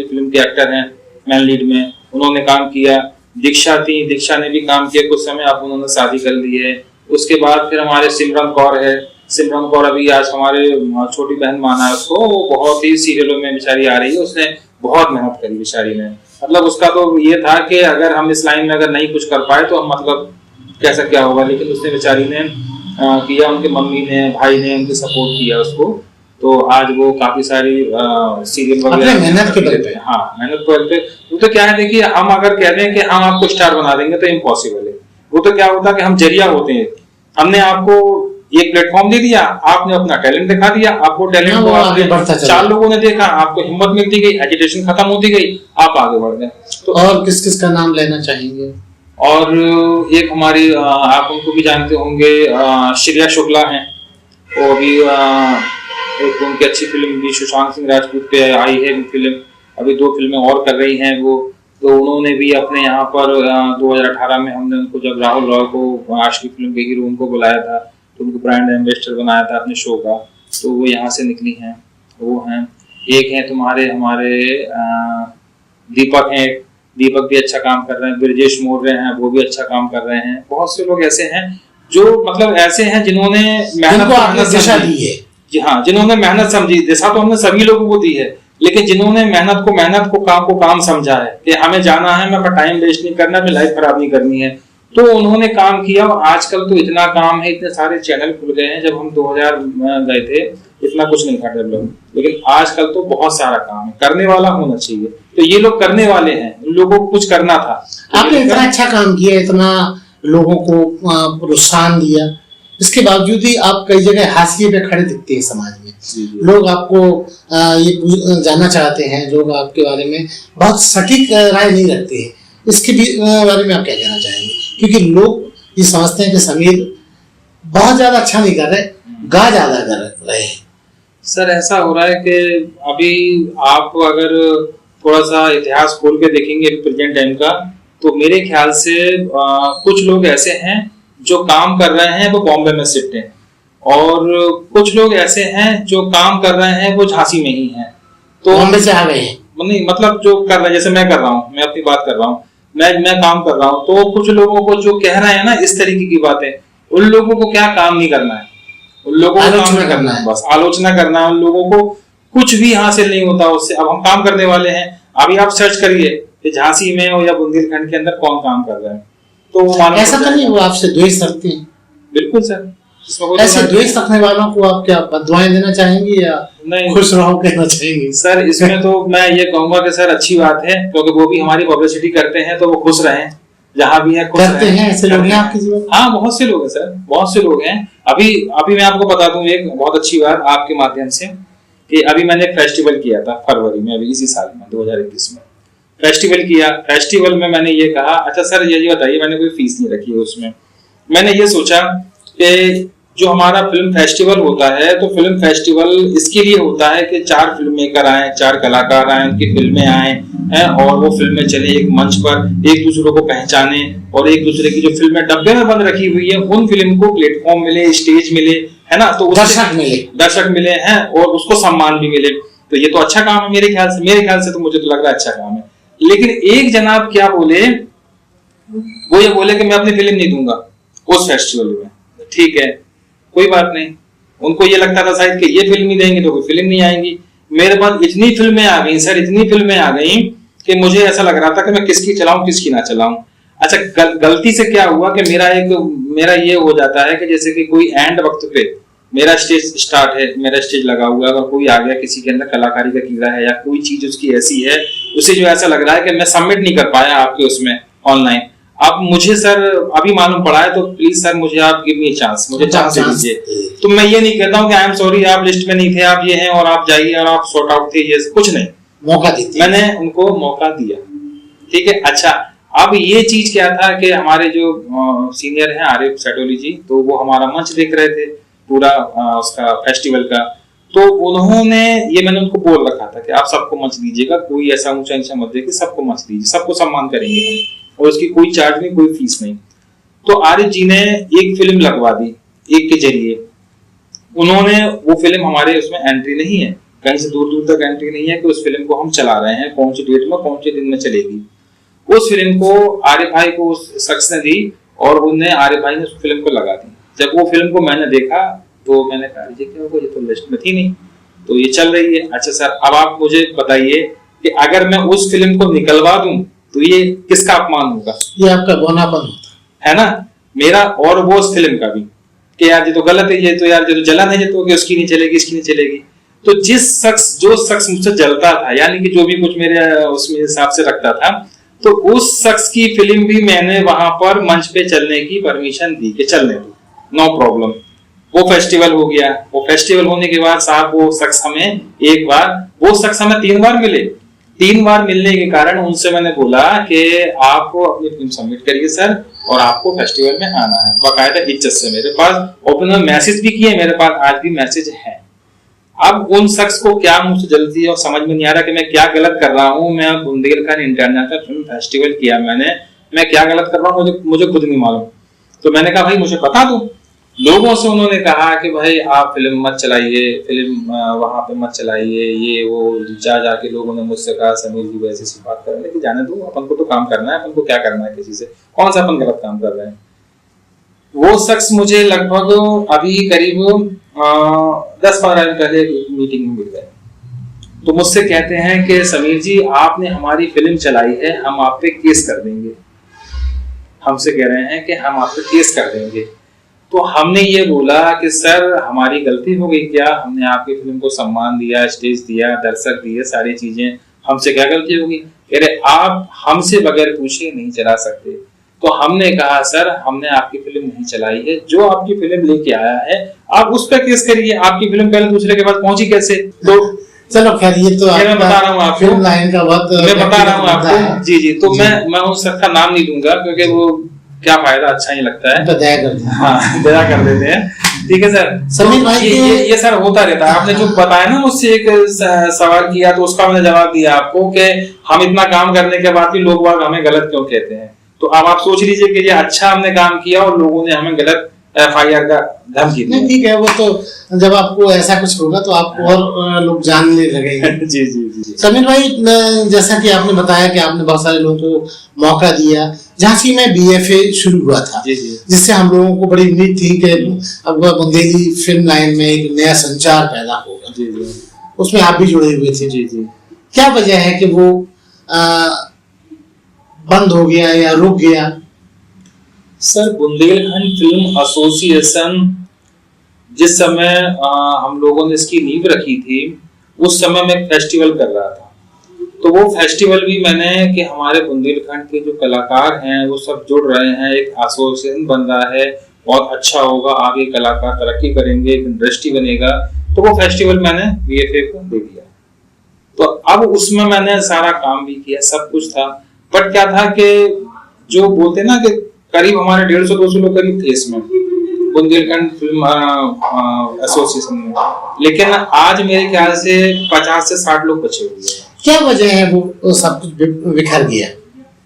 फिल्म के एक्टर हैं, मैन लीड में, उन्होंने काम किया। दीक्षा थी, दीक्षा ने भी काम किया कुछ समय, अब उन्होंने शादी कर ली है। उसके बाद फिर हमारे सिमरन कौर है, सिमरन कौर अभी आज हमारे छोटी बहन माना है उसको, वो बहुत ही सीरियलों में बेचारी आ रही है, उसने बहुत मेहनत करी बेचारी ने। मतलब उसका तो ये था कि अगर हम इस लाइन में अगर नहीं कुछ कर पाए तो हम मतलब कैसा क्या होगा, लेकिन उसने बेचारी ने किया, उनके मम्मी ने, भाई ने उनके सपोर्ट किया उसको, तो आज वो काफी सारी सीरियल वगैरह मेहनत के बल पे, हाँ मेहनत के बल पे। वो तो क्या है, देखिए हम अगर कह दें कि हम आपको स्टार बना देंगे तो इम्पॉसिबल है। वो तो क्या होता है कि हम जरिया होते हैं, हमने आपको एक प्लेटफॉर्म दे दिया, आपने अपना टैलेंट दिखा दिया, आपको टैलेंट को आपने 4 लोगों ने देखा, आपको हिम्मत मिलती गई, एजुटेशन खत्म होती गई, आप आगे बढ़ गए। तो और किस किस का नाम लेना चाहेंगे? और एक हमारी, आप उनको भी जानते होंगे, श्रेया शुक्ला हैं, वो भी एक उनकी अच्छी फिल्म भी सुशांत सिंह राजपूत पे आई है फिल्म, अभी 2 फिल्में और कर रही हैं वो। तो उन्होंने भी अपने यहाँ पर 2018 में हमने उनको, जब राहुल रॉय को आज की फिल्म के हीरो उनको बुलाया था, तो उनको ब्रांड एम्बेसडर बनाया था अपने शो का, तो वो यहाँ से निकली हैं। वो हैं, एक हैं तुम्हारे हमारे दीपक हैं, दीपक भी अच्छा काम कर रहे हैं, ब्रजेश मौर्य हैं, वो भी अच्छा काम कर रहे हैं। बहुत से लोग ऐसे हैं जो मतलब ऐसे हैं जिन्होंने मेहनत दिशा दी है। जी हाँ, जिन्होंने मेहनत समझी, दिशा तो हमने सभी लोगों को दी है, लेकिन जिन्होंने मेहनत को काम समझा है कि हमें जाना है, हमें अपना टाइम वेस्ट नहीं करना, हमें लाइफ खराब नहीं करनी है, तो उन्होंने काम किया। और आजकल तो इतना काम है, इतने सारे चैनल खुल गए हैं। जब हम 2000 में गए थे इतना कुछ नहीं था डेवलप, लेकिन आजकल तो बहुत सारा काम है, करने वाला होना चाहिए। तो ये लोग करने वाले हैं, इन लोगों को कुछ करना था। आपने इतना अच्छा काम किया, इतना लोगों को प्रोत्साहन दिया, इसके बावजूद भी आप कई जगह हाशिए पे खड़े दिखते हैं समाज में। लोग आपको ये जानना चाहते हैं, लोग आपके बारे में बहुत सटीक राय नहीं रखते हैं। इसके बारे में आप क्या कहना चाहेंगे? क्योंकि लोग ये समझते हैं कि समीर बहुत ज्यादा अच्छा नहीं कर रहे, गा ज्यादा कर रहे हैं। सर ऐसा हो रहा है कि अभी आप अगर थोड़ा सा इतिहास खोल के देखेंगे प्रेजेंट टाइम का, तो मेरे ख्याल से कुछ लोग ऐसे हैं जो काम कर रहे हैं वो बॉम्बे में शिफ्ट हैं, और कुछ लोग ऐसे हैं जो काम कर रहे हैं वो झांसी में ही हैं। तो बॉम्बे से आ गए हैं नहीं, मतलब जो कर रहे हैं, जैसे मैं कर रहा हूँ, मैं अपनी बात कर रहा हूँ, मैं काम कर रहा हूँ, तो कुछ लोगों को जो कह रहे हैं ना इस तरीके की बातें, उन लोगों को क्या काम नहीं करना है, उन लोगों को काम नहीं करना है, बस आलोचना करना है। उन लोगों को कुछ भी हासिल नहीं होता उससे। अब हम काम करने वाले हैं, अभी आप सर्च करिए कि झांसी में हो या बुंदेलखंड के अंदर कौन काम कर रहा है, तो वो मालूम ऐसा तो नहीं वो आपसे द्वेष रखते हैं? बिल्कुल सर, ऐसे द्वेष रखने वालों को आप क्या बददुआएं देना चाहेंगे या नहीं खुश रहो कहना चाहेंगे? सर इसमें तो मैं ये कहूंगा कि सर अच्छी बात है, क्योंकि वो भी हमारी पब्लिसिटी करते हैं, तो वो खुश रहें जहां भी है, खुश करते रहें। हैं ऐसे लोग हैं आपके जीवन में? हाँ, बहुत से लोग हैं सर, बहुत से लोग हैं। अभी मैं आपको बता दूं एक बहुत अच्छी बात आपके माध्यम से, कि अभी मैंने एक फेस्टिवल किया था फरवरी में, अभी इसी साल में 2021 में फेस्टिवल किया। फेस्टिवल में मैंने ये कहा, अच्छा सर ये बताइए, मैंने कोई फीस नहीं रखी है उसमें। मैंने ये सोचा कि जो हमारा फिल्म फेस्टिवल होता है, तो फिल्म फेस्टिवल इसके लिए होता है कि 4 फिल्म मेकर आए, 4 कलाकार आए, उनकी फिल्में आए हैं, और वो फिल्में चले एक मंच पर, एक दूसरे को पहचाने, और एक दूसरे की जो फिल्में डब्बे में बंद रखी हुई है उन फिल्म को प्लेटफॉर्म मिले, स्टेज मिले, है ना, तो दर्शक मिले हैं, और उसको सम्मान भी मिले। तो ये तो अच्छा काम है मेरे ख्याल से तो मुझे तो लग रहा है अच्छा काम है। लेकिन एक जनाब क्या बोले, वो ये बोले कि मैं अपनी फिल्म नहीं दूंगा उस फेस्टिवल में। ठीक है, कोई बात नहीं, उनको ये लगता था शायद कि ये फिल्म ही देंगे तो कोई फिल्म नहीं आएगी। मेरे पास इतनी फिल्में आ गई सर, इतनी फिल्में आ गई कि मुझे ऐसा लग रहा था कि मैं किसकी चलाऊं किसकी ना चलाऊं। अच्छा गलती से क्या हुआ कि मेरा ये हो जाता है कि जैसे कि कोई एंड वक्त पे मेरा स्टेज स्टार्ट है, मेरा स्टेज लगा हुआ है, अगर कोई आ गया, किसी के अंदर कलाकारी का कीड़ा है या कोई चीज उसकी ऐसी है, उसे जो ऐसा लग रहा है कि मैं सबमिट नहीं कर पाया आपके उसमें ऑनलाइन, अब मुझे सर अभी मालूम पड़ा है, तो प्लीज सर मुझे आप गिव मी चांस, मुझे चांस दे दीजिए। तो मैं ये नहीं कहता हूँ कि आई एम सॉरी आप लिस्ट में नहीं थे, आप ये हैं और आप जाइए और आप सॉर्ट आउट थे, ये कुछ नहीं, मौका दीजिए। मैंने उनको मौका दिया, ठीक है। अच्छा, अब ये चीज क्या था कि हमारे जो सीनियर हैं आरिफ सैटोली जी, तो वो हमारा मंच देख रहे थे पूरा उसका फेस्टिवल का, तो उन्होंने ये मैंने उनको बोल रखा था कि आप सबको मंच दीजिएगा, कोई ऐसा ऊंचा नीचा मत देखिए, सबको मंच दीजिए, सबको सम्मान करेंगे हम, और उसकी कोई चार्ज नहीं, कोई फीस नहीं। तो आरिफ जी ने एक फिल्म लगवा दी, एक के जरिए उन्होंने, वो फिल्म हमारे उसमें एंट्री नहीं है, कहीं से दूर दूर तक एंट्री नहीं है कि उस फिल्म को हम चला रहे हैं, कौन सी डेट में कौन से दिन में चलेगी। उस फिल्म को आरिफ भाई को उस शख्स ने दी और उन्हें आरिफ भाई ने उस फिल्म को लगा दी। जब वो फिल्म को मैंने देखा तो मैंने कहा ये क्या होगा, ये तो लिस्ट में थी नहीं, तो ये चल रही है। अच्छा सर, अब आप मुझे बताइए कि अगर मैं उस फिल्म को निकलवा दूं तो ये किसका अपमान होगा? ये आपका बोनापन होता है ना, मेरा और वो उस फिल्म का भी, कि यार ये तो गलत है, ये तो यार ये तो जलन है, ये तो कि उसकी नहीं चलेगी, इसकी नहीं चलेगी। तो जो शख्स मुझसे जलता था, यानी कि जो भी कुछ मेरे उसमें हिसाब से रखता था, तो उस शख्स की फिल्म भी मैंने वहां पर मंच पे चलने की परमिशन दी कि चलने दो, नो प्रॉब्लम। वो फेस्टिवल हो गया। वो फेस्टिवल होने के बाद साहब वो शख्स हमें एक बार, वो शख्स हमें 3 बार मिले। 3 बार मिलने के कारण उनसे मैंने बोला कि आप अपनी फिल्म सबमिट करिए सर, और आपको फेस्टिवल में आना है, बाकायदा इज्जत से। मेरे पास ओपन मैसेज भी किए, मेरे पास आज भी मैसेज है। अब उन शख्स को क्या मुझसे जल्दी है और समझ में नहीं आ रहा कि मैं क्या गलत कर रहा हूँ। मैं बुंदेलखंड इंटरनेशनल फिल्म फेस्टिवल किया मैं क्या गलत कर रहा हूँ मुझे खुद नहीं मालूम। तो मैंने कहा भाई मुझे बता दो। लोगों से उन्होंने कहा कि भाई आप फिल्म मत चलाइए, फिल्म वहां पे मत चलाइए, ये वो जाके लोगों ने मुझसे कहा समीर जी वैसे सी बात कर रहे हैं, लेकिन जाने दो, अपन को तो काम करना है, अपन को क्या करना है किसी से, कौन सा अपन गलत काम कर रहे हैं। वो शख्स मुझे लगभग अभी करीब 10-15 दिन पहले मीटिंग में मिल गए, तो मुझसे कहते हैं कि समीर जी आपने हमारी फिल्म चलाई है, हम आप पे केस कर देंगे। हमसे कह रहे हैं कि हम आप पे केस कर देंगे। तो हमने ये बोला कि सर हमारी गलती हो गई क्या, हमने आपकी फिल्म को सम्मान दिया, स्टेज दिया, दर्शक दिए, सारी चीजें, हमसे क्या गलती होगी? कह रहे आप हमसे बगैर पूछे नहीं चला सकते। तो हमने कहा सर हमने आपकी फिल्म नहीं चलाई है, जो आपकी फिल्म लेके आया है आप उस पर केस करिए, आपकी फिल्म पहले दूसरे के पास पहुंची कैसे। तो चलो खैर ये तो मैं बता रहा हूँ आपको, फिल्म लाइन का बहुत मैं बता रहा हूँ आपको, जी जी तो मैं उस सबका नाम नहीं दूंगा क्योंकि वो क्या फायदा, अच्छा ही लगता है, तो दया कर दें। हाँ दया कर देते हैं, ठीक है सर। समीर भाई ये सर होता रहता है। आपने जो बताया ना मुझसे एक सवाल किया तो उसका मैंने जवाब दिया आपको कि हम इतना काम करने के बाद भी लोग बाग हमें गलत क्यों कहते हैं। तो अब आप सोच लीजिए कि ये अच्छा हमने काम किया और लोगों ने हमें गलत FIR का धमकी दी। नहीं ठीक है, वो तो जब आपको ऐसा कुछ होगा तो आपको और लोग जानने लगेंगे। जी जी जी। समीर भाई जैसा कि आपने बताया कि आपने बहुत सारे लोगों को मौका दिया, झांसी में BFA शुरू हुआ था, जी जी। जिससे हम लोगों को बड़ी उम्मीद थी कि अब बुंदेली फिल्म लाइन में एक नया संचार पैदा होगा। जी जी। उसमें आप भी जुड़े हुए थे। जी जी। क्या वजह है कि वो बंद हो गया या रुक गया? सर बुंदेलखंड फिल्म एसोसिएशन जिस समय हम लोगों ने इसकी नींव रखी थी उस समय मैं एक फेस्टिवल कर रहा था, तो वो फेस्टिवल भी मैंने कि हमारे बुंदेलखंड के जो कलाकार हैं वो सब जुड़ रहे हैं, एक एसोसिएशन बन रहा है, बहुत अच्छा होगा, आगे कलाकार तरक्की करेंगे, एक इंडस्ट्री बनेगा, तो वो फेस्टिवल मैंने BFA को दे दिया। तो अब उसमें मैंने सारा काम भी किया, सब कुछ था, बट क्या था कि जो बोलते ना कि करीब हमारे 150-200 लोग करीब थे इसमें बुंदेलखंड फिल्म एसोसिएशन में, लेकिन आज मेरे ख्याल से 50 से 60 लोग बचे हुए हैं। क्या वजह है वो सब कुछ बिखर गया?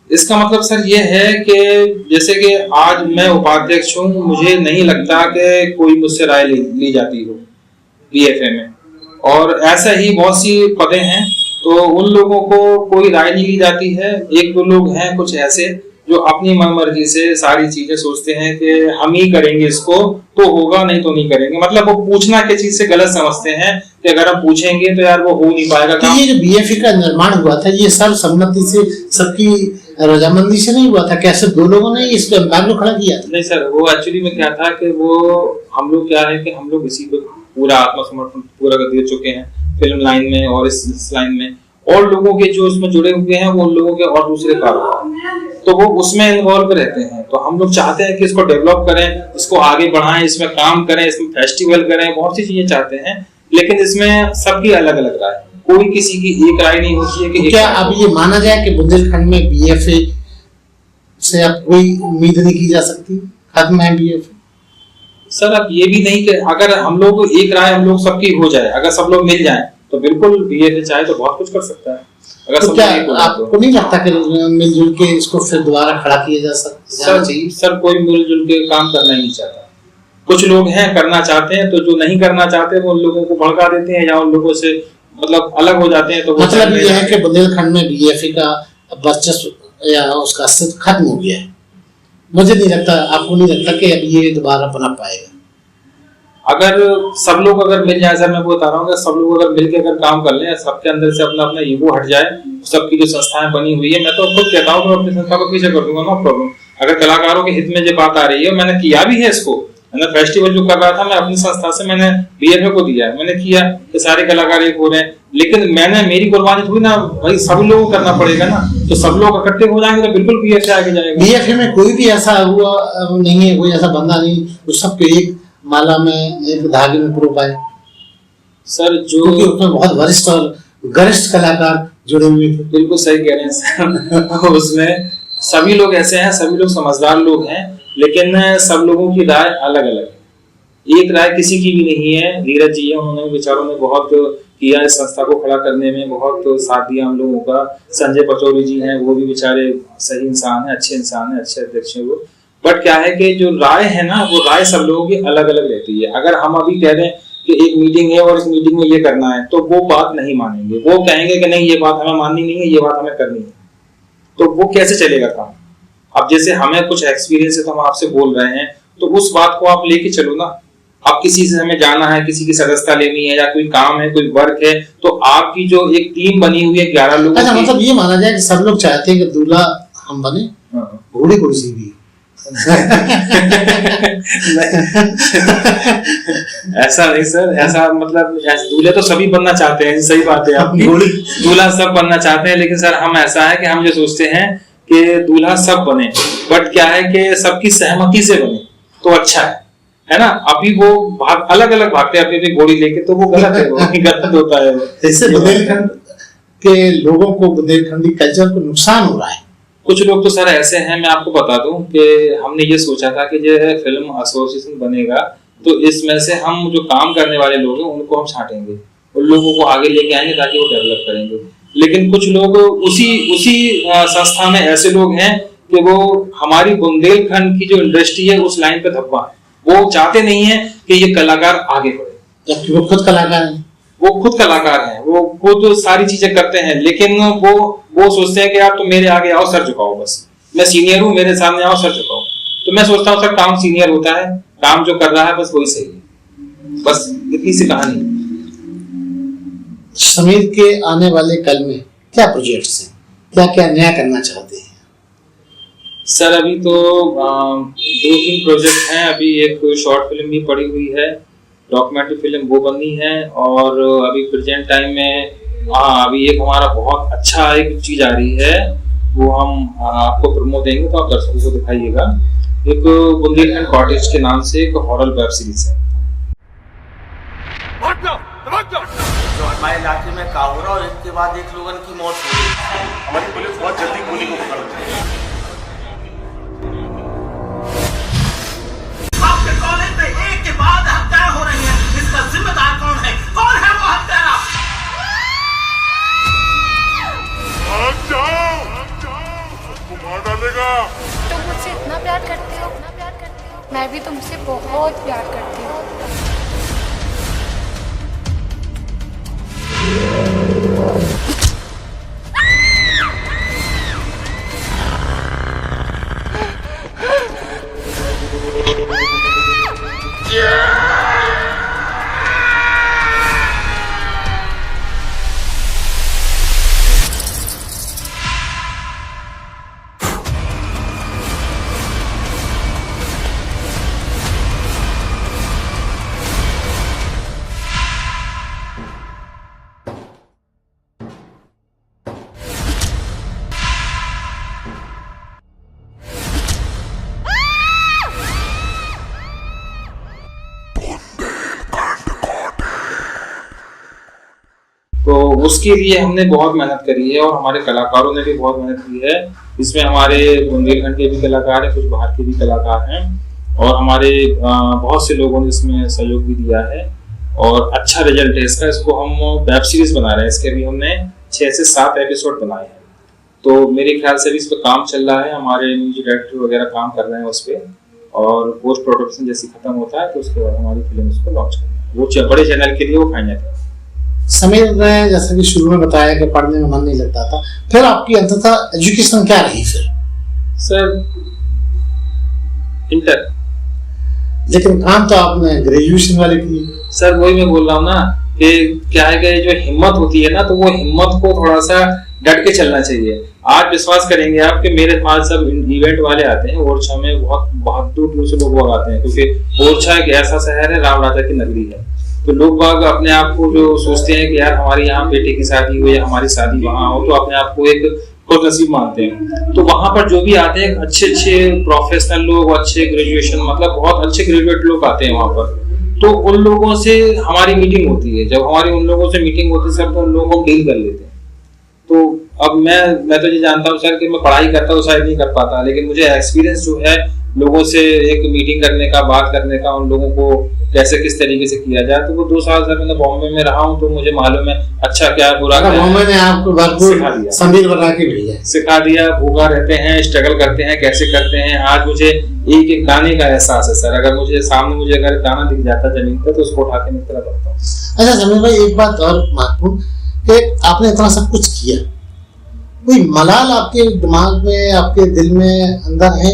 इसका मतलब सर ये है कि जैसे कि आज मैं उपाध्यक्ष हूँ, मुझे नहीं लगता कि कोई मुझसे राय ली जाती हो BFA में, और ऐसा ही बहुत सी पदें हैं तो उन लोगों को कोई राय नहीं ली जाती है। एक दो लोग हैं कुछ ऐसे जो अपनी मनमर्जी से सारी चीजें सोचते हैं कि हम ही करेंगे इसको तो होगा, नहीं तो नहीं करेंगे, मतलब वो पूछना के चीज से गलत समझते हैं कि अगर हम पूछेंगे तो यार वो हो नहीं पाएगा। तो ये जो BFA का निर्माण हुआ था ये सब सम्मति से, सबकी रजामंदी से नहीं हुआ था? क्या सिर्फ दो लोगों ने इस पर एम्बार्गो खड़ा किया था? नहीं सर, वो एक्चुअली में क्या था कि वो हम लोग क्या है कि हम लोग इसी को पूरा आत्मसमर्पण पूरा कर दे चुके हैं फिल्म लाइन में, और इस लाइन में और लोगों के जो इसमें जुड़े हुए हैं वो उन लोगों के और दूसरे कारोबार, तो वो उसमें इन्वॉल्व रहते हैं। तो हम लोग चाहते हैं कि इसको डेवलप करें, इसको आगे बढ़ाएं, इसमें काम करें, इसमें फेस्टिवल करें, बहुत सी चीजें चाहते हैं, लेकिन इसमें सबकी अलग अलग राय, कोई किसी की एक राय नहीं होती है कि तो क्या अब ये माना जाए कि बुंदेलखंड में BFA से अब कोई उम्मीद नहीं की जा सकती, खत्म है BFA? सर अब ये भी नहीं कि अगर हम लोग एक राय हम लोग सबकी हो जाए, अगर सब लोग मिल जाएं तो बिल्कुल BFA चाहे तो बहुत कुछ कर सकता है। अगर तो क्या आपको नहीं लगता कि मिलजुल के इसको फिर दोबारा खड़ा किया जा सकता चाहिए? सर कोई मिलजुल के काम करना ही नहीं चाहता, कुछ लोग हैं करना चाहते हैं, तो जो नहीं करना चाहते वो उन लोगों को भड़का देते हैं या उन लोगों से मतलब अलग हो जाते हैं। तो मतलब ये है कि बुंदेलखंड में BFA का वर्चस्व या उसका अस्तित्व खत्म हो गया है। मुझे नहीं लगता, आपको नहीं लगता कि अब ये दोबारा पनप पाएगा? अगर सब लोग अगर मिल जाए, सर मैं बता रहा हूँ, सब लोग अगर मिलकर अगर काम कर लें, सबके अंदर से अपना अपना ईगो हट जाए, सबकी जो संस्थाएं बनी हुई है, मैं तो खुद कहता हूँ मैं अपनी संस्था को पीछे कर दूंगा, नो प्रॉब्लम। अगर कलाकारों के हित में जो बात आ रही है, मैंने किया भी है इसको, मैंने फेस्टिवल जो कर रहा था मैं अपनी संस्था से मैंने BFA को दिया है, मैंने किया कि सारे कलाकार एक हो रहे हैं, लेकिन मैंने मेरी कुर्बानी थोड़ी ना भाई, सब लोगों को करना पड़ेगा ना, तो सब लोग इकट्ठे हो जाएंगे तो बिल्कुल BFA आगे जाएगा। BFA में कोई भी ऐसा हुआ नहीं है, कोई ऐसा बंदा नहीं जो सबके एक माला में एक धागे में पुरो पाए? सर जो उसमें बहुत वरिष्ठ और गरिष्ठ कलाकार जुड़े हुए थे। बिल्कुल सही कह रहे हैं सर उसमें सभी लोग ऐसे हैं, सभी लोग समझदार लोग हैं, लेकिन सब लोगों की राय अलग अलग है, एक राय किसी की भी नहीं है। धीरज जी है, उन्होंने बेचारों ने बहुत किया इस संस्था को खड़ा करने में, बहुत साथ दिया हम लोगों का। संजय पचौरी जी हैं, वो भी बेचारे सही इंसान है, अच्छे इंसान है, अच्छे अध्यक्ष है वो। बट क्या है कि जो राय है ना, वो राय सब लोगों की अलग अलग रहती है। अगर हम अभी कह रहे हैं कि एक मीटिंग है और इस मीटिंग में ये करना है, तो वो बात नहीं मानेंगे, वो कहेंगे कि नहीं ये बात हमें माननी नहीं है, ये बात हमें करनी है, तो वो कैसे चलेगा काम। अब जैसे हमें कुछ एक्सपीरियंस है तो हम आपसे बोल रहे हैं, तो उस बात को आप लेके चलो ना। अब किसी से हमें जाना है, किसी की सदस्यता लेनी है या कोई काम है, कोई वर्क है, तो आपकी जो एक टीम बनी हुई है 11 लोगों की। मतलब ये माना जाए कि सब लोग चाहते हैं कि दूल्हा हम बने, घोड़ी कुर्सी भी ऐसा नहीं सर, ऐसा मतलब दूल्हे तो सभी बनना चाहते हैं, सही बात है आपकी, दूल्हा सब बनना चाहते हैं, लेकिन सर हम ऐसा है कि हम ये सोचते हैं कि दूल्हा सब बने, बट क्या है कि सबकी सहमति से बने तो अच्छा है ना। अभी वो अलग अलग भागते हैं अपनी अपनी घोड़ी लेके, तो वो गलत है, वो गलत होता है। जैसे बुंदेलखंड के लोगों को, बुंदेलखंडी कल्चर को नुकसान हो रहा है। कुछ लोग तो सर ऐसे हैं, मैं आपको बता दूं कि हमने ये सोचा था कि जो है फिल्म एसोसिएशन बनेगा तो इसमें से हम जो काम करने वाले लोग हैं उनको हम छांटेंगे, उन लोगों को आगे लेके आएंगे ताकि वो डेवलप करेंगे। लेकिन कुछ लोग उसी संस्था में ऐसे लोग हैं कि वो हमारी बुंदेलखंड की जो इंडस्ट्री है उस लाइन पे धब्बा है, वो चाहते नहीं है कि ये कलाकार आगे बढ़े, जबकि वो खुद कलाकार हैं। वो खुद कलाकार हैं, वो खुद सारी चीजें करते हैं, लेकिन वो सोचते हैं कि आप तो मेरे आगे आओ, सर झुकाओ, बस मैं सीनियर हूँ, मेरे सामने आओ, सर झुकाओ। तो मैं सोचता हूँ सर काम सीनियर होता है, काम जो कर रहा है बस वही सही है, बस इतनी सी कहानी। समीर के आने वाले कल में क्या प्रोजेक्ट्स हैं, क्या क्या नया करना चाहते हैं? सर अभी तो 2-3 प्रोजेक्ट हैं। अभी एक शॉर्ट फिल्म भी पड़ी हुई है, डॉक्यूमेंट्री फिल्म वो बनी है, और अभी प्रेजेंट टाइम में अभी एक हमारा बहुत अच्छा एक चीज आ रही है, वो हम आपको प्रोमो देंगे तो आप दर्शकों को दिखाइएगा। एक बुंदेलखंड कॉटेज के नाम से एक हॉरर वेब सीरीज है। जो हमारे इलाके में काहुरा और इसके बाद एक लोगों की मौत हुई, हमारी पुलिस बहुत जल्दी गोली को पकड़ लेगी। आपके कॉलेज में एक के बाद हत्याएं हो रही हैं, इसका जिम्मेदार कौन है? कौन है वो हत्यारा? मार डालेगा। तुम मुझसे इतना प्यार करते हो, मैं भी तुमसे बहुत प्यार करती हूँ। तो उसके लिए हमने बहुत मेहनत करी है और हमारे कलाकारों ने भी बहुत मेहनत की है। इसमें हमारे बुंदेलखंड के भी कलाकार हैं, कुछ बाहर के भी कलाकार हैं, और हमारे बहुत से लोगों ने इसमें सहयोग भी दिया है और अच्छा रिजल्ट है इसका। इसको हम वेब सीरीज बना रहे हैं, इसके भी हमने 6 से 7 एपिसोड बनाए हैं। तो मेरे ख्याल से भी इस पर काम चल रहा है, हमारे म्यूजिक डायरेक्टर वगैरह काम कर रहे हैं उस पर, और पोस्ट प्रोडक्शन जैसे खत्म होता है तो उसके बाद हमारी फिल्म उसको लॉन्च करनी है। वो बड़े चैनल के लिए वो फाइनल है। समीर ने जैसे कि शुरू में बताया कि पढ़ने में मन नहीं लगता था, फिर आपकी अंततः एजुकेशन क्या रही फिर? Sir inter. लेकिन काम तो आपने ग्रेजुएशन वाले की। सर वही मैं बोल रहा हूँ ना कि क्या है कि जो हिम्मत होती है ना, तो वो हिम्मत को थोड़ा सा डट के चलना चाहिए। आज विश्वास करेंगे आप कि मेरे पास सब इवेंट वाले आते हैं, ओरछा में बहुत दूर से लोग आते हैं, क्योंकि ओरछा एक ऐसा शहर है, राम राजा की नगरी है। तो लोग बाग अपने आप को जो सोचते हैं कि यार हमारे यहाँ बेटे की शादी हो या हमारी शादी वहाँ हो, तो अपने आप को एक खुद नसीब मानते हैं। तो वहां पर जो भी आते हैं अच्छे प्रोफेशनल लोग, अच्छे ग्रेजुएशन मतलब बहुत अच्छे ग्रेजुएट लोग आते हैं वहां पर। तो उन लोगों से हमारी मीटिंग होती है, जब हमारी उन लोगों से मीटिंग होती है सर, तो उन लोगों को डील कर लेते हैं। तो अब मैं तो ये जानता हूँ सर कि मैं पढ़ाई करता हूँ शायद नहीं कर पाता, लेकिन मुझे एक्सपीरियंस जो है लोगों से एक मीटिंग करने का, बात करने का, उन लोगों को कैसे किस तरीके से किया जाए। तो वो 2 साल सर मैं बॉम्बे में रहा हूँ, तो मुझे मालूम है अच्छा क्या है बुरा क्या है। बॉम्बे ने आपको भरपूर समीर बना के भेजा, सिखा दिया। भूखा रहते हैं, स्ट्रगल करते हैं, कैसे करते हैं। आज मुझे एक एक दाने का एहसास है सर। अगर मुझे सामने मुझे अगर दाना दिख जाता जमीन पर तो उसको उठा के मैं तरह करता हूँ। अच्छा समीर भाई, एक बात और महत्वपूर्ण कि आपने इतना सब कुछ किया, कोई मलाल आपके दिमाग में, आपके दिल में अंदर है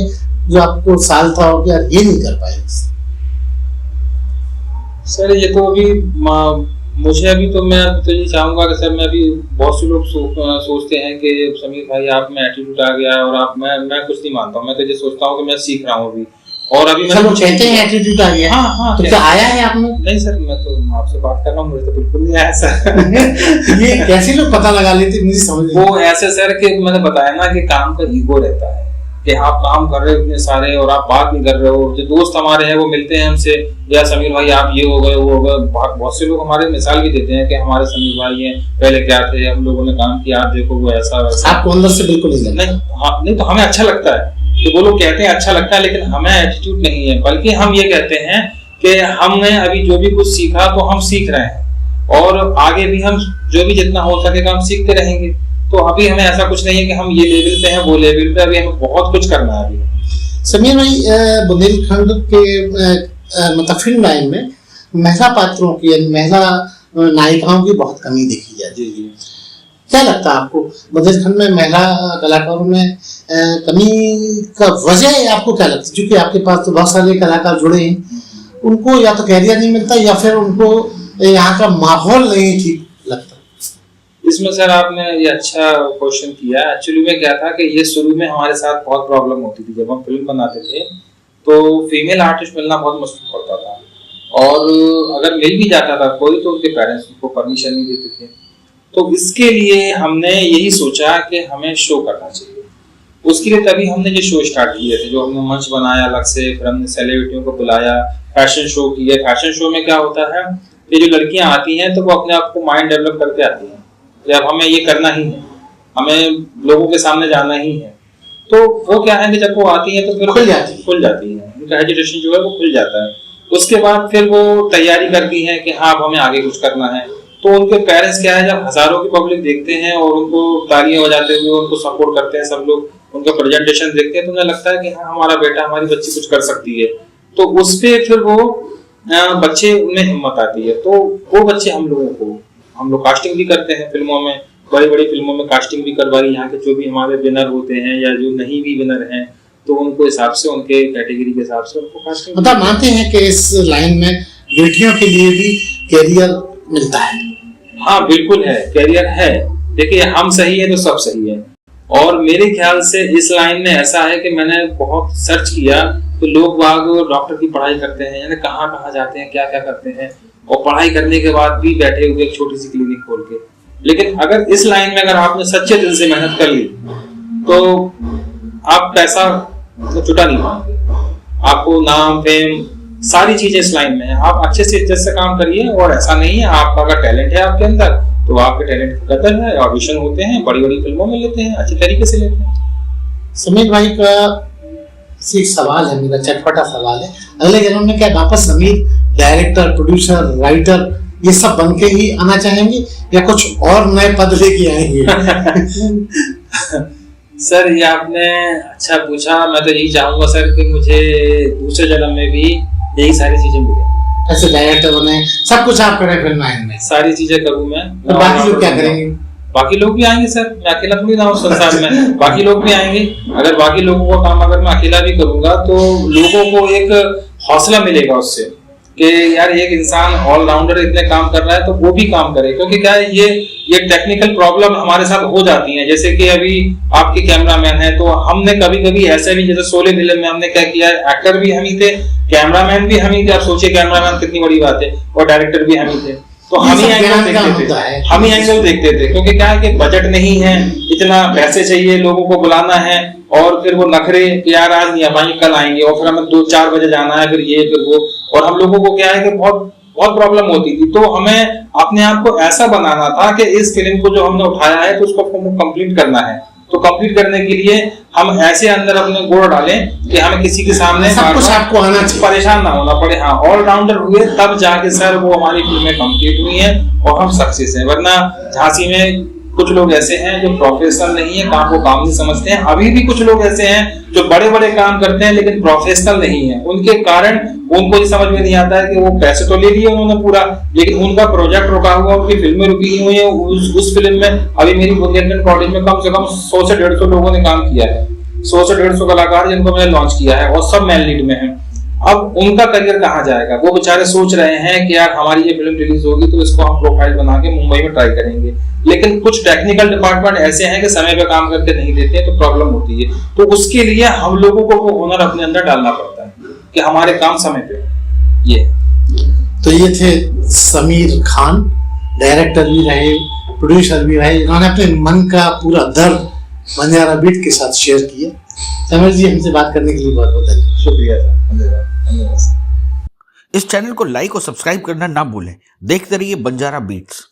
जो आपको साल था हो कि यार ये नहीं कर पाए? सर ये तो अभी मुझे अभी तो मैं तो ये चाहूंगा कि सर मैं अभी बहुत से लोग सोचते हैं कि समीर भाई आप में एटीट्यूड आ गया है और आप मैं कुछ नहीं मानता हूँ। मैं तो ये सोचता हूँ कि मैं सीख रहा हूँ अभी। और अभी सर वो कहते हैं एटीट्यूड आ गया। हाँ, तो क्या आया है आप में? नहीं सर, मैं तो आपसे बात कर रहा हूँ, मुझे तो बिल्कुल नहीं आया सर। ये कैसे लोग पता लगा लेते मुझे समझ नहीं। वो ऐसे सर कि मैंने बताया ना कि काम का ईगो रहता है कि आप काम कर रहे हो इतने सारे और आप बात नहीं कर रहे हो। जो दोस्त हमारे हैं वो मिलते हैं हमसे, या समीर भाई आप ये हो गए वो हो गए। बहुत से लोग हमारे मिसाल भी देते हैं कि हमारे समीर भाई हैं, पहले क्या थे, हम लोगों ने काम किया, आप देखो वो ऐसा वैसा। आपको अंदर से बिल्कुल नहीं लगता? नहीं, तो हमें अच्छा लगता है कि वो लोग कहते हैं अच्छा लगता है, लेकिन हमें एटीट्यूड नहीं है, बल्कि हम ये कहते हैं कि हमने अभी जो भी कुछ सीखा तो हम सीख रहे हैं और आगे भी हम जो भी जितना हो सकेगा हम सीखते रहेंगे। तो अभी हमें ऐसा कुछ नहीं है कि हम ये लेवल पे हैं वो लेवल पे, अभी हमें बहुत कुछ करना है अभी। समीर भाई, बुंदेलखंड के मतलब फिल्म लाइन में महिला पात्रों की, महिला नायिकाओं की बहुत कमी देखी जाती है। क्या लगता है आपको बुंदेलखंड में महिला कलाकारों में कमी का वजह आपको क्या लगता है? क्योंकि आपके पास तो बहुत सारे कलाकार जुड़े हैं, उनको या तो कैरियर नहीं मिलता या फिर उनको यहाँ का माहौल नहीं ठीक लगता। इसमें सर आपने ये अच्छा क्वेश्चन किया। एक्चुअली में क्या था कि ये शुरू में हमारे साथ बहुत प्रॉब्लम होती थी। जब हम फिल्म बनाते थे तो फीमेल आर्टिस्ट मिलना बहुत मुश्किल पड़ता था, और अगर मिल भी जाता था कोई तो उनके पेरेंट्स उनको परमिशन नहीं देते थे। तो इसके लिए हमने यही सोचा कि हमें शो करना चाहिए। उसके लिए तभी हमने ये शो स्टार्ट किए थे, जो हमने मंच बनाया अलग से, फिर हमने सेलिब्रिटियों को बुलाया, फैशन शो किए। फैशन शो में क्या होता है कि जो लड़कियां आती हैं तो वो अपने आप को माइंड डेवलप करके आती हैं, जब हमें ये करना ही है, हमें लोगों के सामने जाना ही है। तो वो क्या है कि जब वो आती है तो फिर खुल जाती है, उनका हेजिटेशन जो है वो खुल जाता है। उसके बाद फिर वो तैयारी करती हैं कि हाँ हमें आगे कुछ करना है। तो उनके पेरेंट्स क्या है, जब हजारों की पब्लिक देखते हैं और उनको तालियां बजाते हुए उनको सपोर्ट करते हैं, सब लोग उनका प्रेजेंटेशन देखते हैं, तो उन्हें लगता है कि हाँ हमारा बेटा, हमारी बच्ची कुछ कर सकती है। तो उस पे फिर वो बच्चे, उनमें हिम्मत आती है। तो वो बच्चे हम लोग कास्टिंग भी करते हैं फिल्मों में, बड़ी बड़ी फिल्मों में कास्टिंग भी करवाई। यहाँ के जो भी हमारे विनर होते हैं या जो नहीं भी विनर हैं, तो उनको हिसाब से, उनके कैटेगरी के हिसाब से उनको कास्टिंग। मतलब मानते हैं कि इस लाइन में बेटियों के लिए भी कैरियर मिलता है? हाँ बिल्कुल है, कैरियर है। देखिए हम सही है तो सब सही है, और मेरे ख्याल से इस लाइन में ऐसा है कि मैंने बहुत सर्च किया तो लोग बाग डॉक्टर की पढ़ाई करते हैं, यानी कहाँ जाते हैं, क्या क्या करते हैं, और पढ़ाई करने के बाद भी बैठे हुए एक छोटी सी क्लिनिक खोल के। लेकिन अगर इस लाइन में अगर आपने सच्चे दिल से मेहनत कर ली तो आप पैसा तो छुटा नहीं पाएंगे। आपको नाम, फेम, सारी चीजें इस लाइन में है। आप अच्छे से इज्जत से काम करिए, और ऐसा नहीं है आपका अगर टैलेंट है आपके अंदर तो आपके टैलेंट की कदर है। ऑडिशन होते हैं, बड़ी बड़ी फिल्मों में लेते हैं, अच्छे तरीके से लेते हैं। समीर भाई का एक सवाल है, मेरा चटपटा सवाल है, अगले जन्म में क्या वापस समीर डायरेक्टर, प्रोड्यूसर, राइटर ये सब बन के ही आना चाहेंगे या कुछ और नए पद लेके आएंगे? सर ये आपने अच्छा पूछा। मैं तो यही चाहूंगा सर कि मुझे दूसरे जन्म में भी यही सारी चीजें मिले, ऐसे डायरेक्टर बने, सब कुछ आप करें फिल्म लाइन में, सारी चीजें करूं मैं। तो बाकी लोग क्या करेंगे? बाकी लोग भी आएंगे सर, मैं अकेला थोड़ी ना हूँ संसार में, बाकी लोग भी आएंगे। अगर बाकी लोगों का काम अगर मैं अकेला भी करूंगा तो लोगों को एक हौसला मिलेगा उससे कि यार एक इंसान ऑलराउंडर इतने काम कर रहा है तो वो भी काम करे। क्योंकि क्या है, ये टेक्निकल प्रॉब्लम हमारे साथ हो जाती है। जैसे कि अभी आपके कैमरामैन है, तो हमने कभी कभी ऐसे भी, जैसे शोले फिल्म में हमने क्या किया, एक्टर भी हम ही थे, कैमरामैन भी हम ही थे। आप सोचिए कैमरामैन कितनी बड़ी बात है, और डायरेक्टर भी हम ही थे। तो हम ही एंगल देखते थे, क्योंकि क्या है कि बजट नहीं है, इतना पैसे चाहिए, लोगों को बुलाना है, और फिर वो नखरे यार आज नहीं आ पाएंगे, कल आएंगे, और फिर हमें 2-4 बजे जाना है, फिर ये फिर वो। और हम लोगों को क्या है कि बहुत प्रॉब्लम होती थी। तो हमें अपने आप को ऐसा बनाना था कि इस फिल्म को जो हमने उठाया है तो उसको कंप्लीट करना है। तो कंप्लीट करने के लिए हम ऐसे अंदर अपने गोड़ डालें कि हमें किसी के सामने सब कुछ आपको आना चाहिए, परेशान ना होना पड़े। हाँ, ऑलराउंडर हुए तब जाके सर वो हमारी फिल्में कंप्लीट हुई हैं और हम सक्सेस हैं। वरना झांसी में कुछ लोग ऐसे हैं जो प्रोफेशनल नहीं है, काम को काम नहीं समझते हैं। अभी भी कुछ लोग ऐसे हैं जो बड़े बड़े काम करते हैं लेकिन प्रोफेशनल नहीं है। उनके कारण उनको ये समझ में नहीं आता है कि वो पैसे तो ले लिए उन्होंने पूरा, लेकिन उनका प्रोजेक्ट रुका हुआ, उनकी फिल्में रुकी हुई है। उस फिल्म में अभी मेरी बुंदेलखंड कॉलेज में कम से कम 100 से 150 लोगों ने काम किया है, 100 से 150 कलाकार जिनको मैंने लॉन्च किया है, और सब मैन लीड में है। अब उनका करियर कहाँ जाएगा? वो बेचारे सोच रहे हैं कि यार हमारी ये फिल्म रिलीज होगी तो इसको हम प्रोफाइल बना के मुंबई में ट्राई करेंगे। लेकिन कुछ टेक्निकल डिपार्टमेंट ऐसे हैं कि समय पे काम करके नहीं देते हैं, तो प्रॉब्लम होती है। तो उसके लिए हम लोगों को वो हुनर अपने अंदर डालना पड़ता है। कि हमारे काम समय पे ये। तो ये थे समीर खान, डायरेक्टर भी रहे, प्रोड्यूसर भी रहे। इन्होंने अपने मन का पूरा दर्द बंजारा बीट के साथ शेयर किया। समीर जी, हमसे बात करने के लिए बहुत बहुत धन्यवाद। शुक्रिया सर, धन्यवाद। इस चैनल को लाइक और सब्सक्राइब करना ना भूलें। देखते रहिए बंजारा बीट्स।